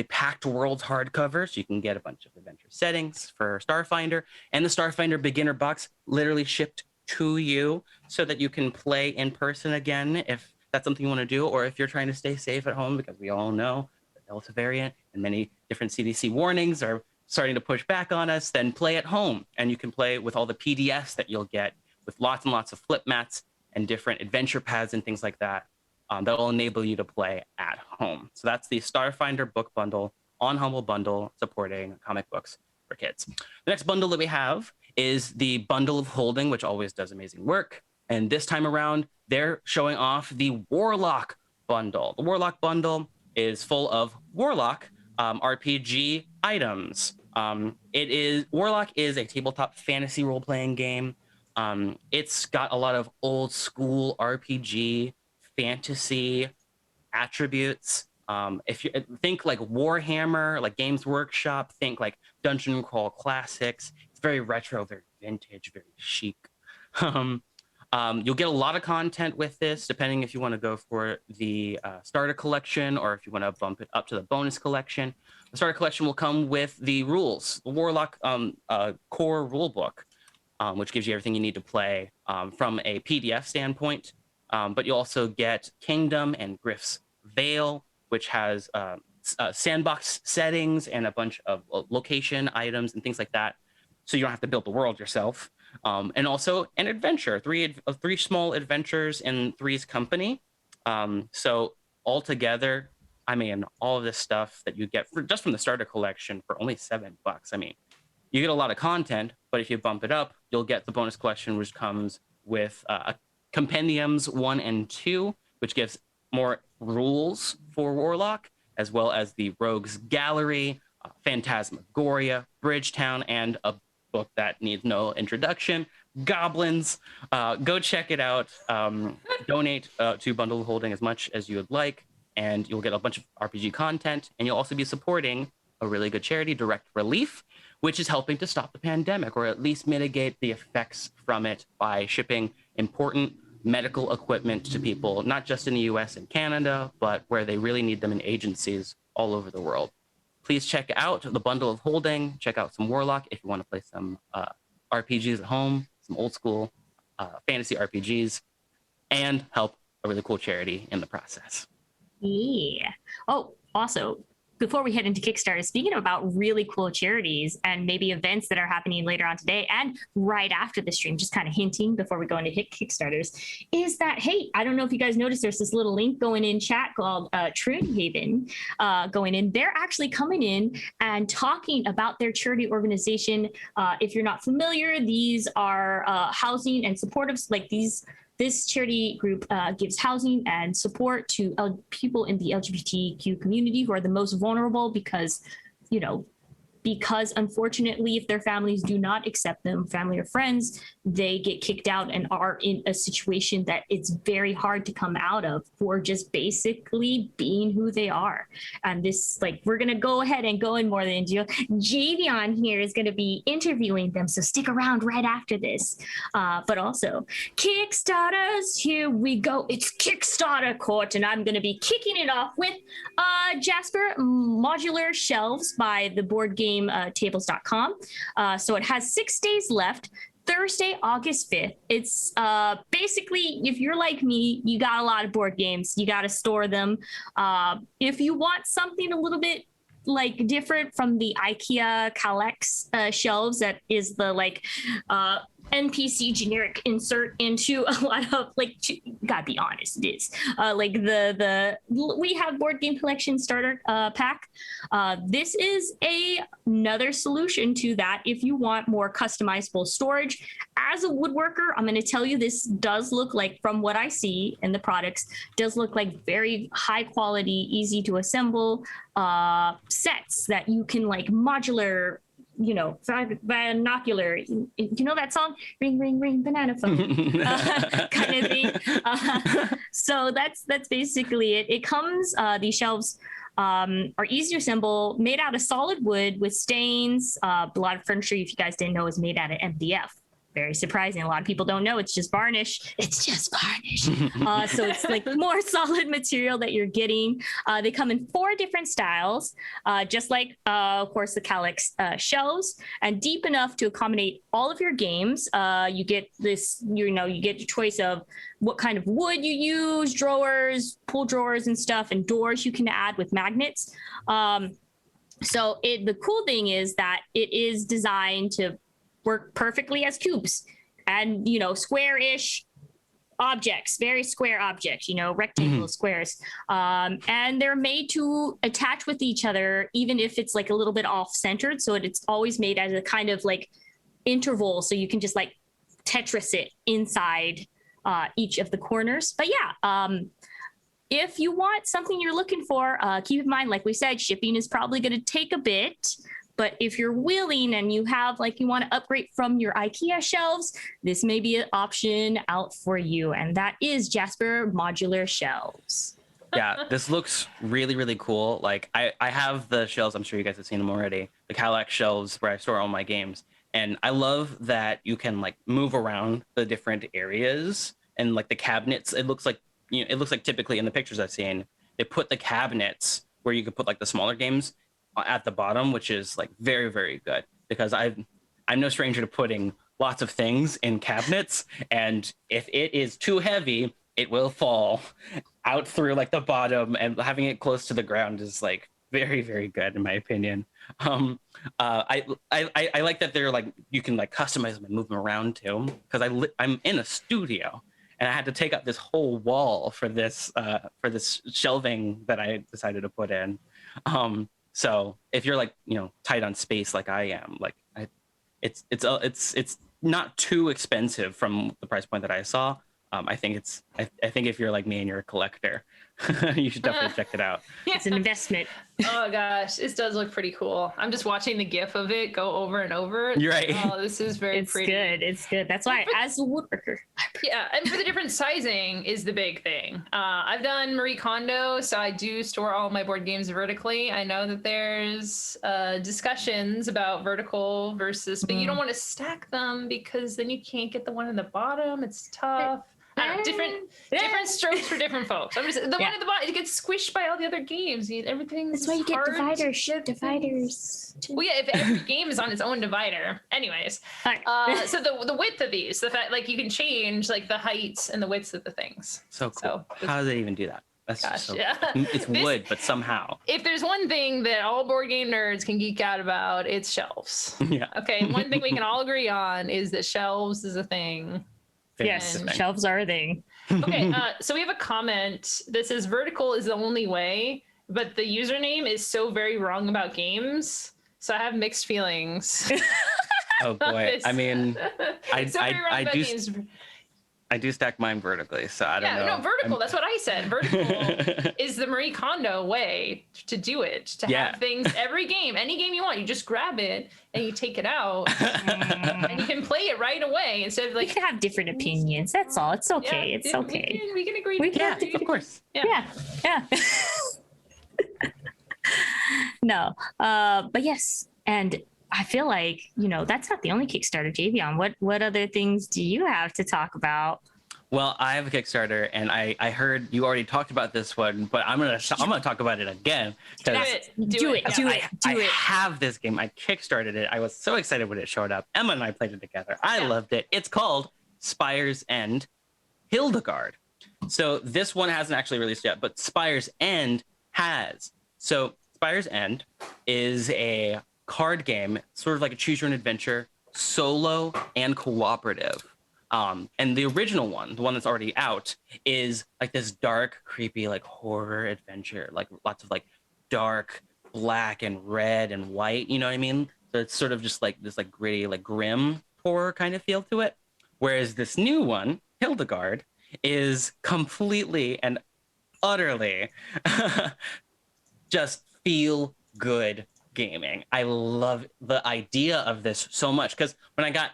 Packed Worlds hardcover, so you can get a bunch of adventure settings for Starfinder, and the Starfinder beginner box literally shipped to you so that you can play in person again if that's something you want to do, or if you're trying to stay safe at home, because we all know the Delta variant and many different CDC warnings are starting to push back on us, then play at home. And you can play with all the PDFs that you'll get with lots and lots of flip mats and different adventure pads and things like that that will enable you to play at home. So that's the Starfinder book bundle on Humble Bundle, supporting comic books for kids. The next bundle that we have is the Bundle of Holding, which always does amazing work. And this time around, they're showing off the Warlock bundle. The Warlock bundle is full of Warlock RPG items. Warlock is a tabletop fantasy role-playing game. It's got a lot of old school RPG fantasy attributes. If you think like Warhammer, like Games Workshop, think like Dungeon Crawl Classics. It's very retro, very vintage, very chic. You'll get a lot of content with this, depending if you want to go for the starter collection or if you want to bump it up to the bonus collection. The starter collection will come with the rules, the Warlock core rule book, which gives you everything you need to play from a PDF standpoint. But you also get Kingdom and Griff's Veil, which has sandbox settings and a bunch of location items and things like that, so you don't have to build the world yourself. And also an adventure, three small adventures in Three's Company. So altogether, I mean, all of this stuff that you get just from the starter collection for only $7. I mean, you get a lot of content, but if you bump it up, you'll get the bonus collection, which comes with Compendiums 1 and 2, which gives more rules for Warlock, as well as the Rogues Gallery, Phantasmagoria, Bridgetown, and a book that needs no introduction. Goblins. Go check it out. Donate to Bundle Holding as much as you would like, and you'll get a bunch of RPG content, and you'll also be supporting a really good charity, Direct Relief, which is helping to stop the pandemic, or at least mitigate the effects from it by shipping important medical equipment to people, not just in the US and Canada, but where they really need them in agencies all over the world. Please check out the Bundle of Holding. Check out some Warlock if you want to play some RPGs at home, some old school fantasy RPGs, and help a really cool charity in the process. Yeah. Oh, also, before we head into Kickstarter, speaking about really cool charities and maybe events that are happening later on today and right after the stream, just kind of hinting before we go into Kickstarters, is that, hey, I don't know if you guys noticed, there's this little link going in chat called Trinity Haven going in. They're actually coming in and talking about their charity organization. If you're not familiar, these are housing and supportive, like this charity group gives housing and support to people in the LGBTQ community who are the most vulnerable because unfortunately, if their families do not accept them, family or friends, they get kicked out and are in a situation that it's very hard to come out of for just basically being who they are. And this, we're going to go ahead and go in more than Javion here is going to be interviewing them. So stick around right after this. But also, Kickstarters, here we go. It's Kickstarter Court, and I'm going to be kicking it off with Jasper Modular Shelves by the board game tables.com. So it has 6 days left. Thursday, August 5th. It's basically, if you're like me, you got a lot of board games. You got to store them. If you want something a little bit different from the IKEA Kallax shelves, that is the NPC generic insert into a lot of gotta be honest, it is we have board game collection starter pack. This is another solution to that if you want more customizable storage. As a woodworker, I'm going to tell you, this does look like, from what I see in the products, does look like very high quality, easy to assemble sets that you can modular, binocular, that song, ring, ring, ring, banana phone, kind of thing. So that's basically it. It comes, these shelves are easy to assemble, made out of solid wood with stains. A lot of furniture, if you guys didn't know, is made out of MDF. Very surprising. A lot of people don't know it's just varnish. It's just varnish. So it's more solid material that you're getting. They come in 4 different styles, just like, of course, the Kallax shelves, and deep enough to accommodate all of your games. You get this, you get your choice of what kind of wood you use, drawers, pull drawers and stuff, and doors you can add with magnets. So the cool thing is that it is designed to work perfectly as cubes and, square-ish objects, very square objects, rectangle squares. And they're made to attach with each other, even if it's a little bit off-centered. So it's always made as a kind of interval. So you can just Tetris it inside each of the corners. But yeah, if you want something you're looking for, keep in mind, like we said, shipping is probably going to take a bit. But if you're willing and you have you want to upgrade from your IKEA shelves, this may be an option out for you. And that is Jasper Modular Shelves. Yeah, this looks really, really cool. I have the shelves. I'm sure you guys have seen them already. The Kallax shelves where I store all my games. And I love that you can move around the different areas and the cabinets. It looks like typically in the pictures I've seen, they put the cabinets where you could put the smaller games at the bottom, which is very, very good, because I'm no stranger to putting lots of things in cabinets, and if it is too heavy, it will fall out through the bottom, and having it close to the ground is very, very good in my opinion. I like that they're you can customize them and move them around too, because I'm in a studio and I had to take up this whole wall for this shelving that I decided to put in. So if you're tight on space like I am, it's not too expensive from the price point that I saw. I think it's I think if you're like me and you're a collector, you should definitely check it out. It's an investment. Oh gosh, this does look pretty cool. I'm just watching the GIF of it go over and over. You're right. Oh, this is very It's pretty. good. It's good. That's why, as a woodworker, Yeah, and for the different sizing is the big thing. I've done Marie Kondo, so I do store all my board games vertically. I know that there's discussions about vertical versus, but you don't want to stack them because then you can't get the one in the bottom. It's tough. I don't know, different strokes for different folks. I'm just the one at the bottom. It gets squished by all the other games. Everything's that's why you get hard dividers. Well, yeah, if every game is on its own divider. Anyways, so the width of these, the fact like you can change like the heights and the widths of the things. So cool. How do they even do that? That's just so cool. It's wood, but somehow. If there's one thing that all board game nerds can geek out about, it's shelves. Yeah. Okay. One thing we can all agree on is that shelves is a thing. Yes, shelves are a thing. Okay, so we have a comment that says vertical is the only way, but the username is so very wrong about games. So I have mixed feelings. Oh boy. I mean, I do stack mine vertically, so I don't know. Yeah, no, vertical. That's what I said. Vertical is the Marie Kondo way to do it. To have things, every game, any game you want, you just grab it and you take it out, and you can play it right away instead of like. We can have different opinions. That's all. It's okay. It's okay. We can agree. Of course. Yeah. No, but yes, and I feel like, that's not the only Kickstarter, Javion. What other things do you have to talk about? Well, I have a Kickstarter, and I heard you already talked about this one, but I'm gonna talk about it again. Do it. I have this game. I Kickstarted it. I was so excited when it showed up. Emma and I played it together. I loved it. It's called Spire's End Hildegard. So this one hasn't actually released yet, but Spire's End has. So Spire's End is a card game, sort of like a choose your own adventure, solo and cooperative. And the original one, the one that's already out, is like this dark, creepy, like horror adventure, like lots of like dark black and red and white, you know what I mean? So it's sort of just like this like gritty, like grim horror kind of feel to it. Whereas this new one, Hildegard, is completely and utterly just feel good gaming. I love the idea of this so much because when I got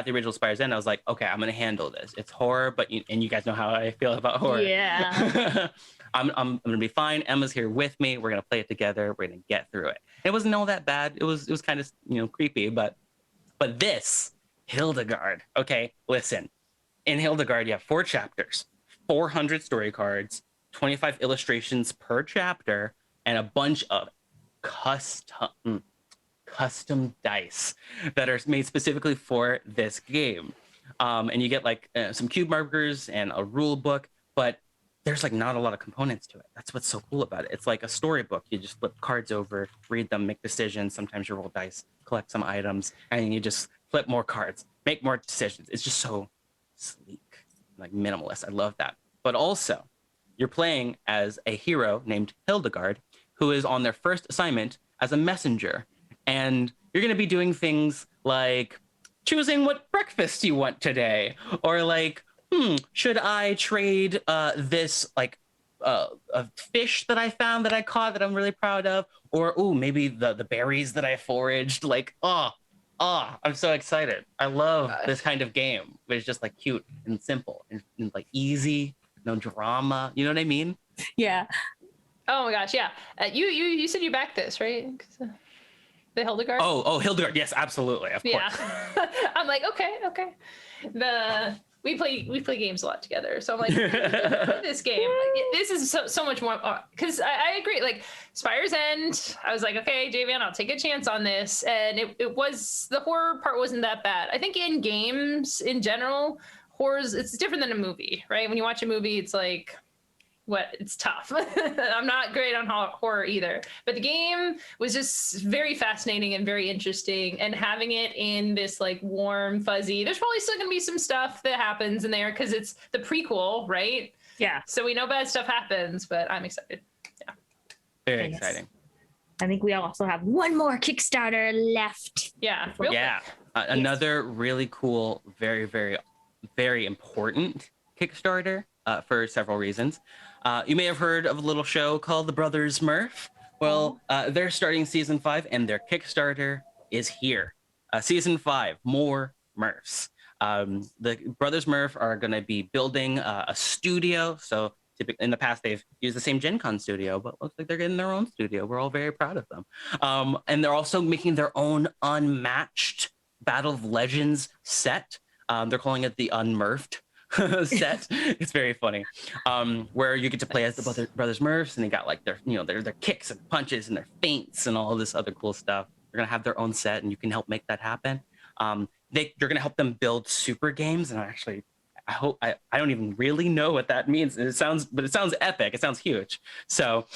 the original Spire's End, I was like, okay, I'm gonna handle this. It's horror, but you guys know how I feel about horror. Yeah. I'm gonna be fine. Emma's here with me. We're gonna play it together. We're gonna get through it. It wasn't all that bad. It was kind of creepy, but this Hildegard. Okay, listen. In Hildegard, you have 4 chapters, 400 story cards, 25 illustrations per chapter, and a bunch of custom dice that are made specifically for this game. And you get like some cube markers and a rule book, but there's like not a lot of components to it. That's what's so cool about it. It's like a storybook. You just flip cards over, read them, make decisions. Sometimes you roll dice, collect some items, and you just flip more cards, make more decisions. It's just so sleek, like minimalist. I love that. But also, you're playing as a hero named Hildegard, who is on their first assignment as a messenger. And you're going to be doing things like choosing what breakfast you want today, or like, should I trade this like a fish that I found that I caught that I'm really proud of, or maybe the berries that I foraged. Like, I'm so excited. I love this kind of game, where it's just like cute and simple and like easy, no drama. You know what I mean? Yeah. Oh my gosh, yeah. You said you backed this, right? The Hildegard? Oh, Hildegard. Yes, absolutely. Of course. Yeah. I'm like, okay. We play games a lot together, so I'm like, this game. Like, this is so much more. Because I agree. Like Spire's End, I was like, okay, Javion, I'll take a chance on this, and it was, the horror part wasn't that bad. I think in games in general, horrors, it's different than a movie, right? When you watch a movie, it's like, it's tough. I'm not great on horror either, but the game was just very fascinating and very interesting, and having it in this like warm, fuzzy, there's probably still gonna be some stuff that happens in there because it's the prequel, right? Yeah. So we know bad stuff happens, but I'm excited. Yeah. Very exciting. I think we also have one more Kickstarter left. Yeah. Another really cool, very, very, very important Kickstarter for several reasons. You may have heard of a little show called The Brothers Murph. Well, they're starting season 5, and their Kickstarter is here. Season 5, more Murphs. The Brothers Murph are going to be building a studio. So typically in the past, they've used the same Gen Con studio, but looks like they're getting their own studio. We're all very proud of them. And they're also making their own unmatched Battle of Legends set. They're calling it the Unmurphed set. It's very funny. Where you get to play as the Brothers Murphs, and they got like their kicks and punches and their feints and all this other cool stuff. They're gonna have their own set, and you can help make that happen. You're gonna help them build super games, and I don't even really know what that means. It sounds epic. It sounds huge. So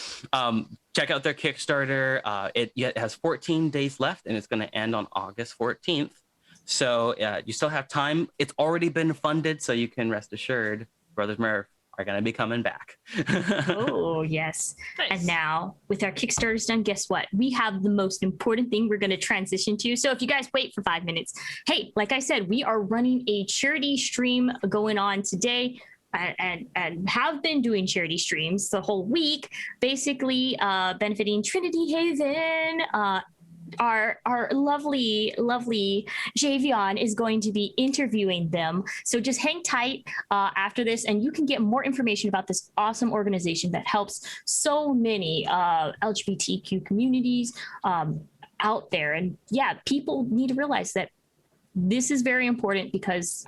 check out their Kickstarter. It has 14 days left, and it's going to end on August 14th. So you still have time. It's already been funded, so you can rest assured Brothers Murph are going to be coming back. Oh, yes. Nice. And now with our Kickstarters done, guess what? We have the most important thing we're going to transition to. So if you guys wait for 5 minutes, hey, like I said, we are running a charity stream going on today. And have been doing charity streams the whole week, basically benefiting Trinity Haven. Our lovely Javion is going to be interviewing them. So just hang tight after this, and you can get more information about this awesome organization that helps so many LGBTQ communities out there. And yeah, people need to realize that this is very important because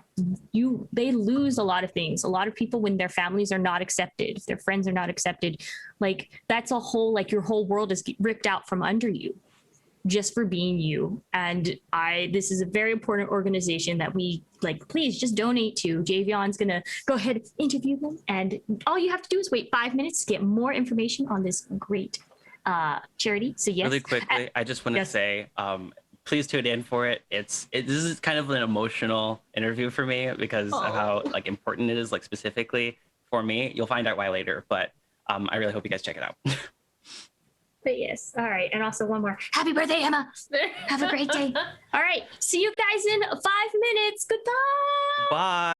they lose a lot of things. A lot of people, when their families are not accepted, if their friends are not accepted, like that's a whole, like your whole world is ripped out from under you just for being you. And this is a very important organization that we please just donate to. Javion's gonna go ahead and interview them, and all you have to do is wait 5 minutes to get more information on this great charity. So yes. Really quickly, I just want to say, please tune in for it. This is kind of an emotional interview for me because of how important it is, specifically for me. You'll find out why later, but I really hope you guys check it out. But yes, all right. And also one more. Happy birthday, Emma. Have a great day. All right. See you guys in 5 minutes. Goodbye. Bye.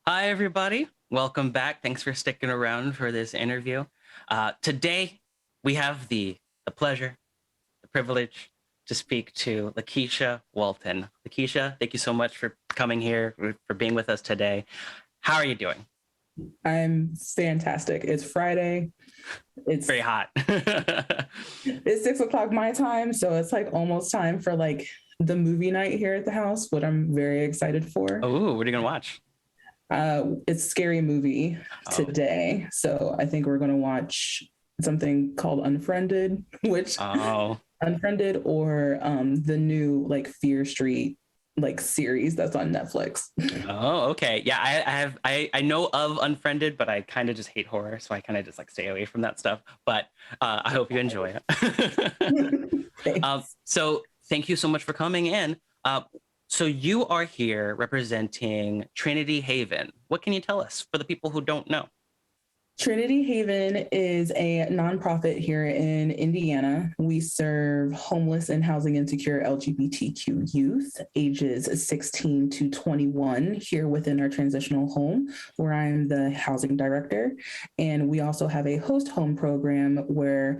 Hi, everybody. Welcome back. Thanks for sticking around for this interview. Today, we have the pleasure, the privilege to speak to Lakecia Walton. Lakecia, thank you so much for coming here, for being with us today. How are you doing? I'm fantastic. It's Friday. It's very hot. It's 6 o'clock my time, so it's almost time for the movie night here at the house, what I'm very excited for. Oh, what are you gonna watch? It's Scary Movie today, so I think we're gonna watch something called Unfriended, which Unfriended, or the new Fear Street series that's on Netflix. Oh, okay. Yeah, I know of Unfriended, but I kind of just hate horror, so I kind of just stay away from that stuff. But I hope you enjoy it. So thank you so much for coming in. So you are here representing Trinity Haven. What can you tell us for the people who don't know? Trinity Haven is a nonprofit here in Indiana. We serve homeless and housing insecure LGBTQ youth ages 16 to 21 here within our transitional home, where I'm the housing director. And we also have a host home program where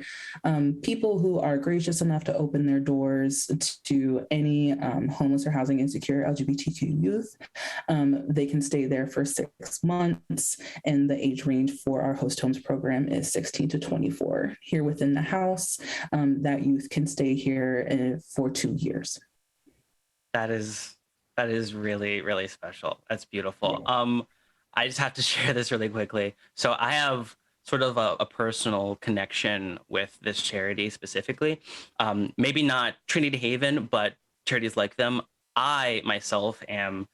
people who are gracious enough to open their doors to any homeless or housing insecure LGBTQ youth, they can stay there for 6 months, and the age range for our host homes program is 16 to 24. Here within the house, that youth can stay here for 2 years. That is really, really special. That's beautiful. Yeah. I just have to share this really quickly. So I have sort of a personal connection with this charity specifically. Maybe not Trinity Haven, but charities like them. I myself am,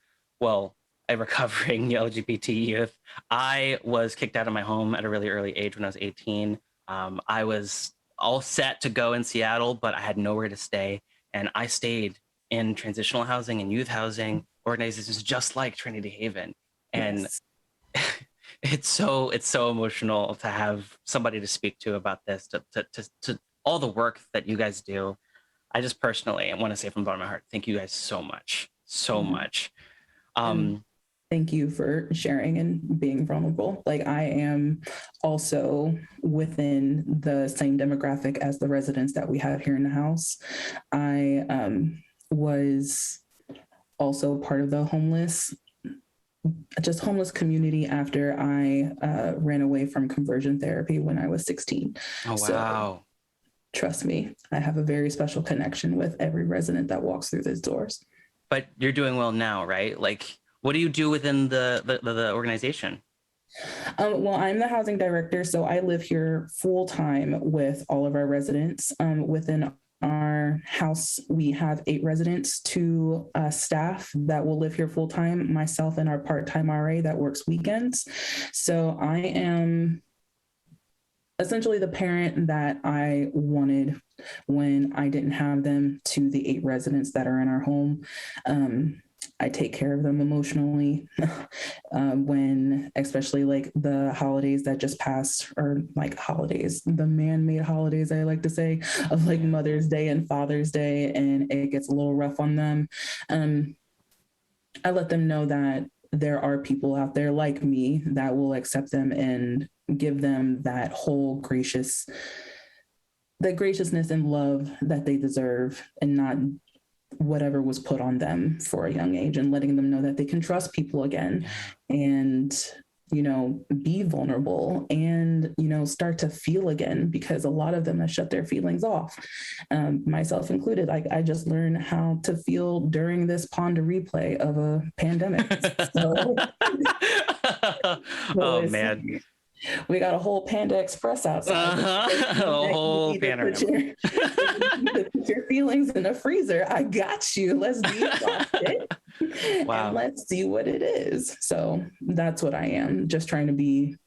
a recovering LGBT youth. I was kicked out of my home at a really early age when I was 18. I was all set to go in Seattle, but I had nowhere to stay. And I stayed in transitional housing and youth housing organizations just like Trinity Haven. And it's so emotional to have somebody to speak to about this, to all the work that you guys do. I just personally want to say from the bottom of my heart, thank you guys so much, so much. Thank you for sharing and being vulnerable. Like, I am also within the same demographic as the residents that we have here in the house. I was also part of the homeless community after I ran away from conversion therapy when I was 16. Oh, wow. So, trust me, I have a very special connection with every resident that walks through those doors. But you're doing well now, right? Like, what do you do within the organization? Well, I'm the housing director, so I live here full time with all of our residents. Within our house, we have 8 residents, 2 staff that will live here full time, myself and our part-time RA that works weekends. So I am essentially the parent that I wanted when I didn't have them to the 8 residents that are in our home. I take care of them emotionally when, especially like the holidays that just passed, or like holidays, the man-made holidays, I like to say, of like Mother's Day and Father's Day, and it gets a little rough on them. I let them know that there are people out there like me that will accept them and give them that whole graciousness and love that they deserve, and not whatever was put on them for a young age, and letting them know that they can trust people again and, you know, be vulnerable and, you know, start to feel again, because a lot of them have shut their feelings off, myself included. Like, I just learned how to feel during this Pond replay of a pandemic. So, oh, man. We got a whole Panda Express outside. A whole Panda. Put your feelings in the freezer. I got you. Let's defrost it. Wow. And let's see what it is. So that's what I am. Just trying to be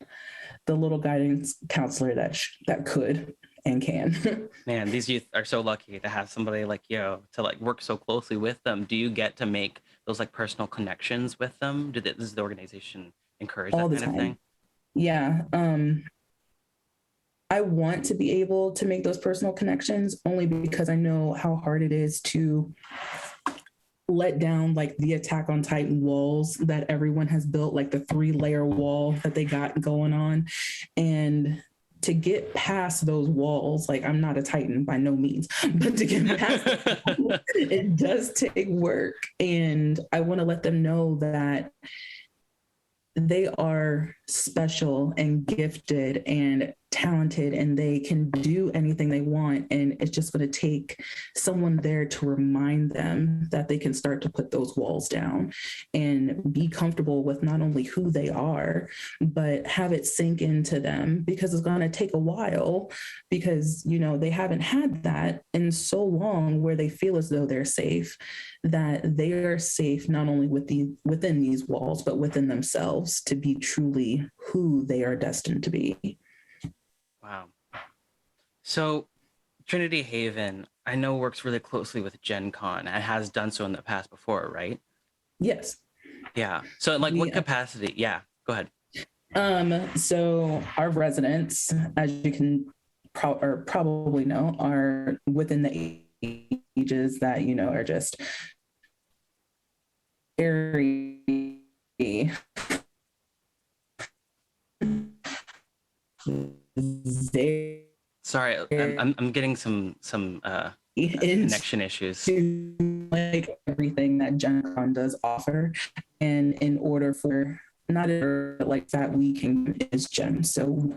the little guidance counselor that could and can. Man, these youth are so lucky to have somebody like you to like work so closely with them. Do you get to make those like personal connections with them? Does the organization encourage that kind of thing? Yeah. I want to be able to make those personal connections, only because I know how hard it is to let down like the Attack on Titan walls that everyone has built, like the 3-layer wall that they got going on. And to get past those walls, like, I'm not a Titan by no means, but to get past it does take work. And I want to let them know that they are special and gifted and talented, and they can do anything they want. And it's just going to take someone there to remind them that they can start to put those walls down and be comfortable with not only who they are, but have it sink into them, because it's going to take a while, because, you know, they haven't had that in so long where they feel as though they're safe, that they are safe not only within these walls, but within themselves, to be truly who they are destined to be. Wow. So Trinity Haven, I know, works really closely with Gen Con and has done so in the past before, right? Yes. Yeah. So like what capacity? Yeah, go ahead. So our residents, as you can probably know, are within the ages that, you know, are just very Sorry, I'm getting some connection issues. Like everything that Gen Con does offer, and in order for not like that, we can is Gen. So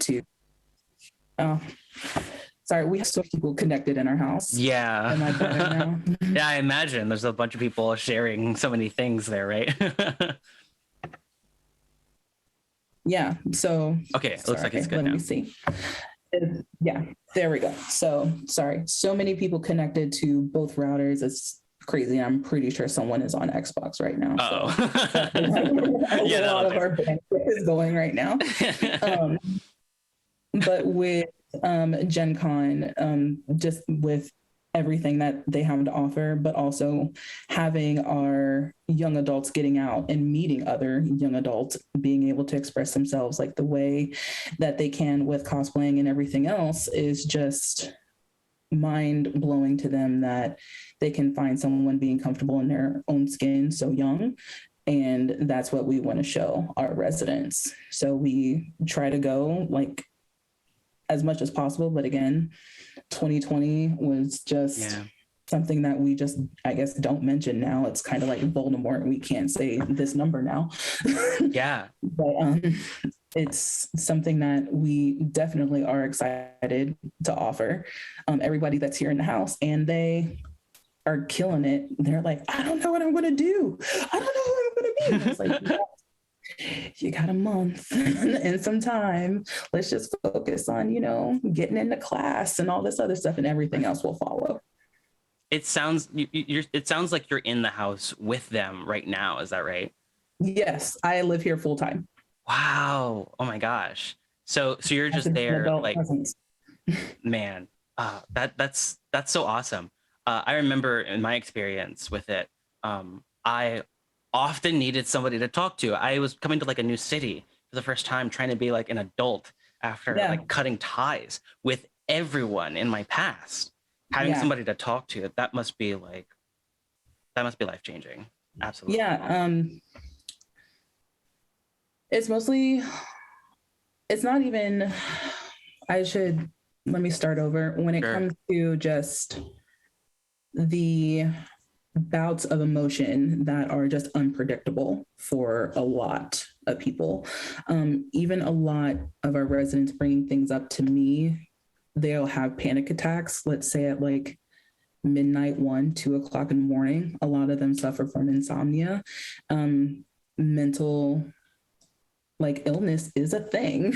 sorry, we have so many people connected in our house. Yeah. Am I better now? Yeah, I imagine there's a bunch of people sharing so many things there, right? Yeah. So okay, it looks like it's good let now. me see. Yeah, there we go. So sorry, so many people connected to both routers. It's crazy. I'm pretty sure someone is on Xbox right now. So yeah, a lot of our bandwidth is going right now. But with Gen Con, just with everything that they have to offer, but also having our young adults getting out and meeting other young adults, being able to express themselves like the way that they can with cosplaying and everything else, is just mind blowing to them, that they can find someone being comfortable in their own skin so young. And that's what we want to show our residents. So we try to go like as much as possible. But again, 2020 was just something that we just, I guess, don't mention now. It's kind of like Voldemort. We can't say this number now. Yeah. But it's something that we definitely are excited to offer everybody that's here in the house, and they are killing it. They're like, I don't know what I'm going to do. I don't know who I'm going to be. And I was like, you got a month and some time. Let's just focus on, you know, getting into class and all this other stuff, and everything else will follow. It sounds it sounds like you're in the house with them right now. Is that right? Yes, I live here full time. Wow. Oh my gosh. So you're just there, like, man. That's so awesome. I remember in my experience with it, I often needed somebody to talk to. I was coming to like a new city for the first time, trying to be like an adult after like cutting ties with everyone in my past. Having somebody to talk to, that must be life-changing. Absolutely. Yeah. It's mostly, it's not even, let me start over. When it comes to just the bouts of emotion that are just unpredictable for a lot of people, even a lot of our residents bringing things up to me, they'll have panic attacks, let's say at like midnight, 1, 2 o'clock in the morning. A lot of them suffer from insomnia. Mental like illness is a thing.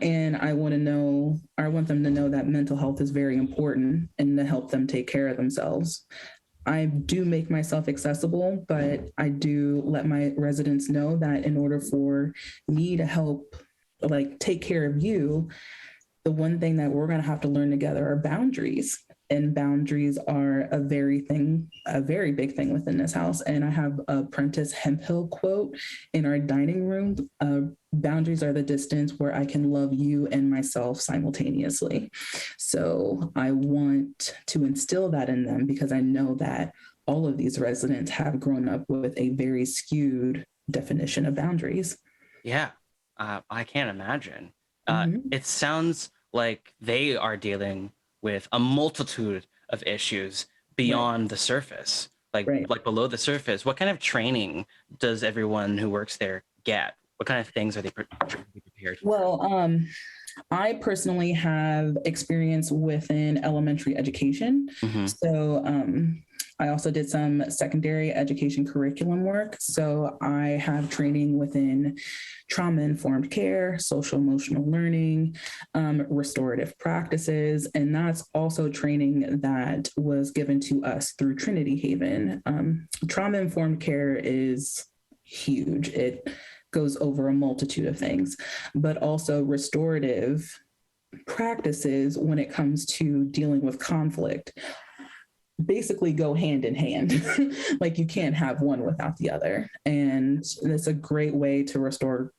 And I want them to know that mental health is very important and to help them take care of themselves. I do make myself accessible, but I do let my residents know that in order for me to help like take care of you, the one thing that we're going to have to learn together are boundaries. And boundaries are a very big thing within this house. And I have a Prentice Hemphill quote in our dining room. Boundaries are the distance where I can love you and myself simultaneously. So I want to instill that in them, because I know that all of these residents have grown up with a very skewed definition of boundaries. Yeah, I can't imagine. It sounds like they are dealing with a multitude of issues beyond the surface, like below the surface. What kind of training does everyone who works there get? What kind of things are they prepared for? Well, I personally have experience within elementary education. So I also did some secondary education curriculum work. So I have training within trauma-informed care, social emotional learning, restorative practices. And that's also training that was given to us through Trinity Haven. Trauma-informed care is huge. It goes over a multitude of things, but also restorative practices when it comes to dealing with conflict basically go hand in hand. Like you can't have one without the other. And it's a great way to restore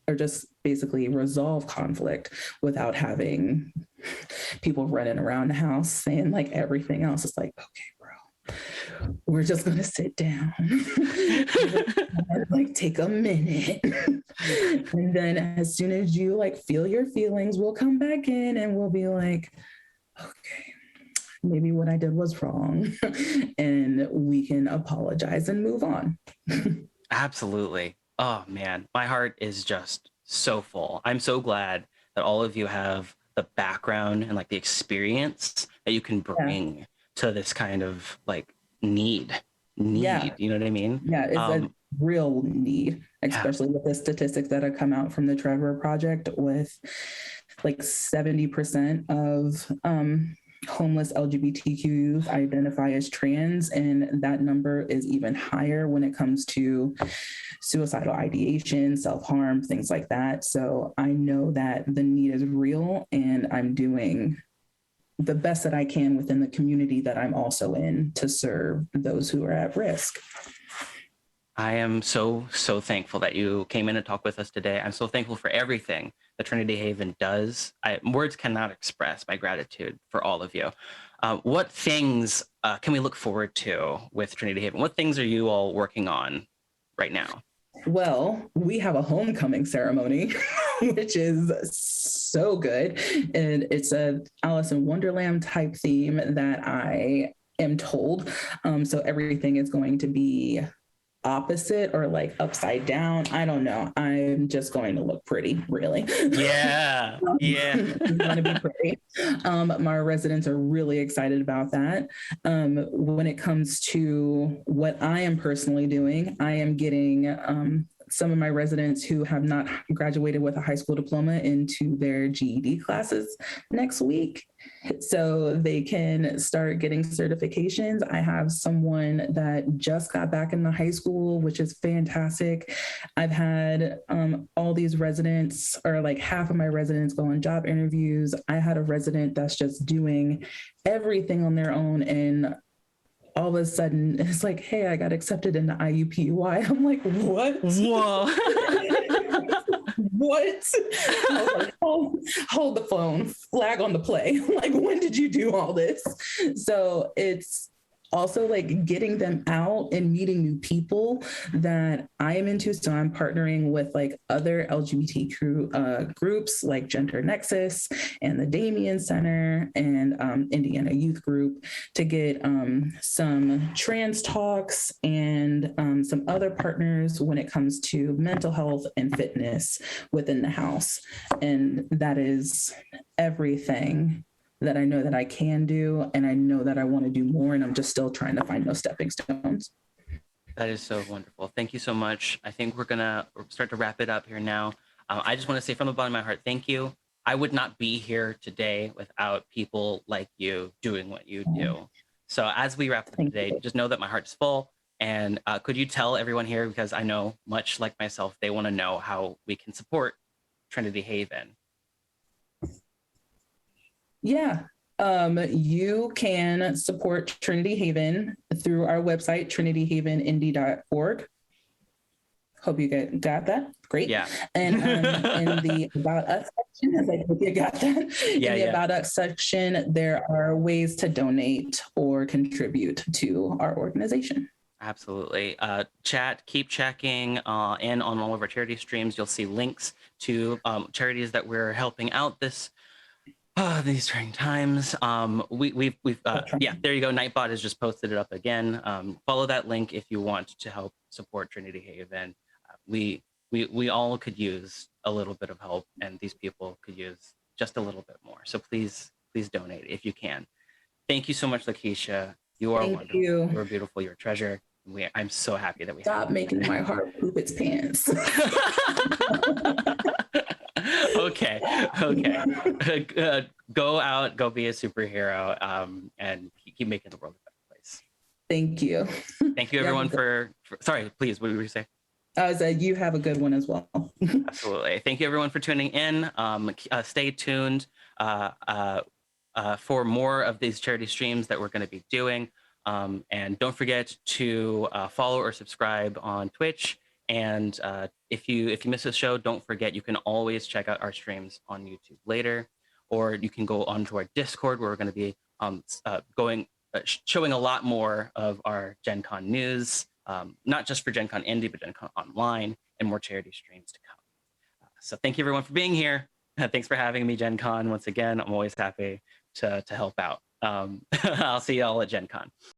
or just basically resolve conflict without having people running around the house saying like everything else. It's like, okay, bro, we're just going to sit down. Like take a minute. And then as soon as you like feel your feelings, we'll come back in and we'll be like, okay, maybe what I did was wrong. And we can apologize and move on. Absolutely. Oh man, my heart is just so full. I'm so glad that all of you have the background and like the experience that you can bring to this kind of like need. You know what I mean? Yeah, it's a real need, especially with the statistics that have come out from the Trevor Project, with like 70% of homeless LGBTQ youth identify as trans, and that number is even higher when it comes to suicidal ideation, self-harm, things like that. So I know that the need is real, and I'm doing the best that I can within the community that I'm also in to serve those who are at risk. I am so thankful that you came in and talked with us today. I'm so thankful for everything that Trinity Haven does. Words cannot express my gratitude for all of you. What things can we look forward to with Trinity Haven? What things are you all working on right now? Well, we have a homecoming ceremony, which is so good. And it's a Alice in Wonderland type theme that I am told. So everything is going to be opposite or like upside down. I don't know. I'm just going to look pretty, really. Yeah. Yeah. It's going to be pretty. My residents are really excited about that. When it comes to what I am personally doing, I am getting some of my residents who have not graduated with a high school diploma into their GED classes next week, so they can start getting certifications. I have someone that just got back into high school, which is fantastic. I've had all these residents, or like half of my residents, go on job interviews. I had a resident that's just doing everything on their own, and all of a sudden it's like, hey, I got accepted into IUPUI. I'm like, what? Whoa. What? I was like, hold the phone, flag on the play. Like, when did you do all this? So it's also like getting them out and meeting new people that I am into. So I'm partnering with like other LGBT groups like Gender Nexus and the Damien Center and Indiana Youth Group to get some trans talks and some other partners when it comes to mental health and fitness within the house. And that is everything that I know that I can do, and I know that I want to do more, and I'm just still trying to find those stepping stones. That is so wonderful. Thank you so much. I think we're gonna start to wrap it up here now. I just want to say from the bottom of my heart, thank you. I would not be here today without people like you doing what you do. So as we wrap up today, just know that my heart is full. And could you tell everyone here, because I know much like myself, they want to know how we can support Trinity Haven. Yeah. You can support Trinity Haven through our website, trinityhavenindy.org. Hope you got that. Great. Yeah. And in the About Us section, I hope you got that. Yeah, in the About Us section, there are ways to donate or contribute to our organization. Absolutely. Keep checking in on all of our charity streams. You'll see links to charities that we're helping out these trying times. We've there you go. Nightbot has just posted it up again. Follow that link if you want to help support Trinity Haven. We all could use a little bit of help, and these people could use just a little bit more. So please donate if you can. Thank you so much, Lakecia. You are wonderful. You're beautiful. You're a treasure. I'm so happy that we stop making my heart poop its pants. Okay. Go out, go be a superhero, and keep making the world a better place. Thank you. Thank you, everyone, for sorry, please, what were you saying? I was you have a good one as well. Absolutely. Thank you, everyone, for tuning in. Stay tuned for more of these charity streams that we're going to be doing. And don't forget to follow or subscribe on Twitch. And if you miss a show, don't forget you can always check out our streams on YouTube later, or you can go onto our Discord where we're going to be showing a lot more of our Gen Con news, not just for Gen Con Indie, but Gen Con Online, and more charity streams to come. So thank you, everyone, for being here. Thanks for having me, Gen Con. Once again, I'm always happy to help out. I'll see you all at Gen Con.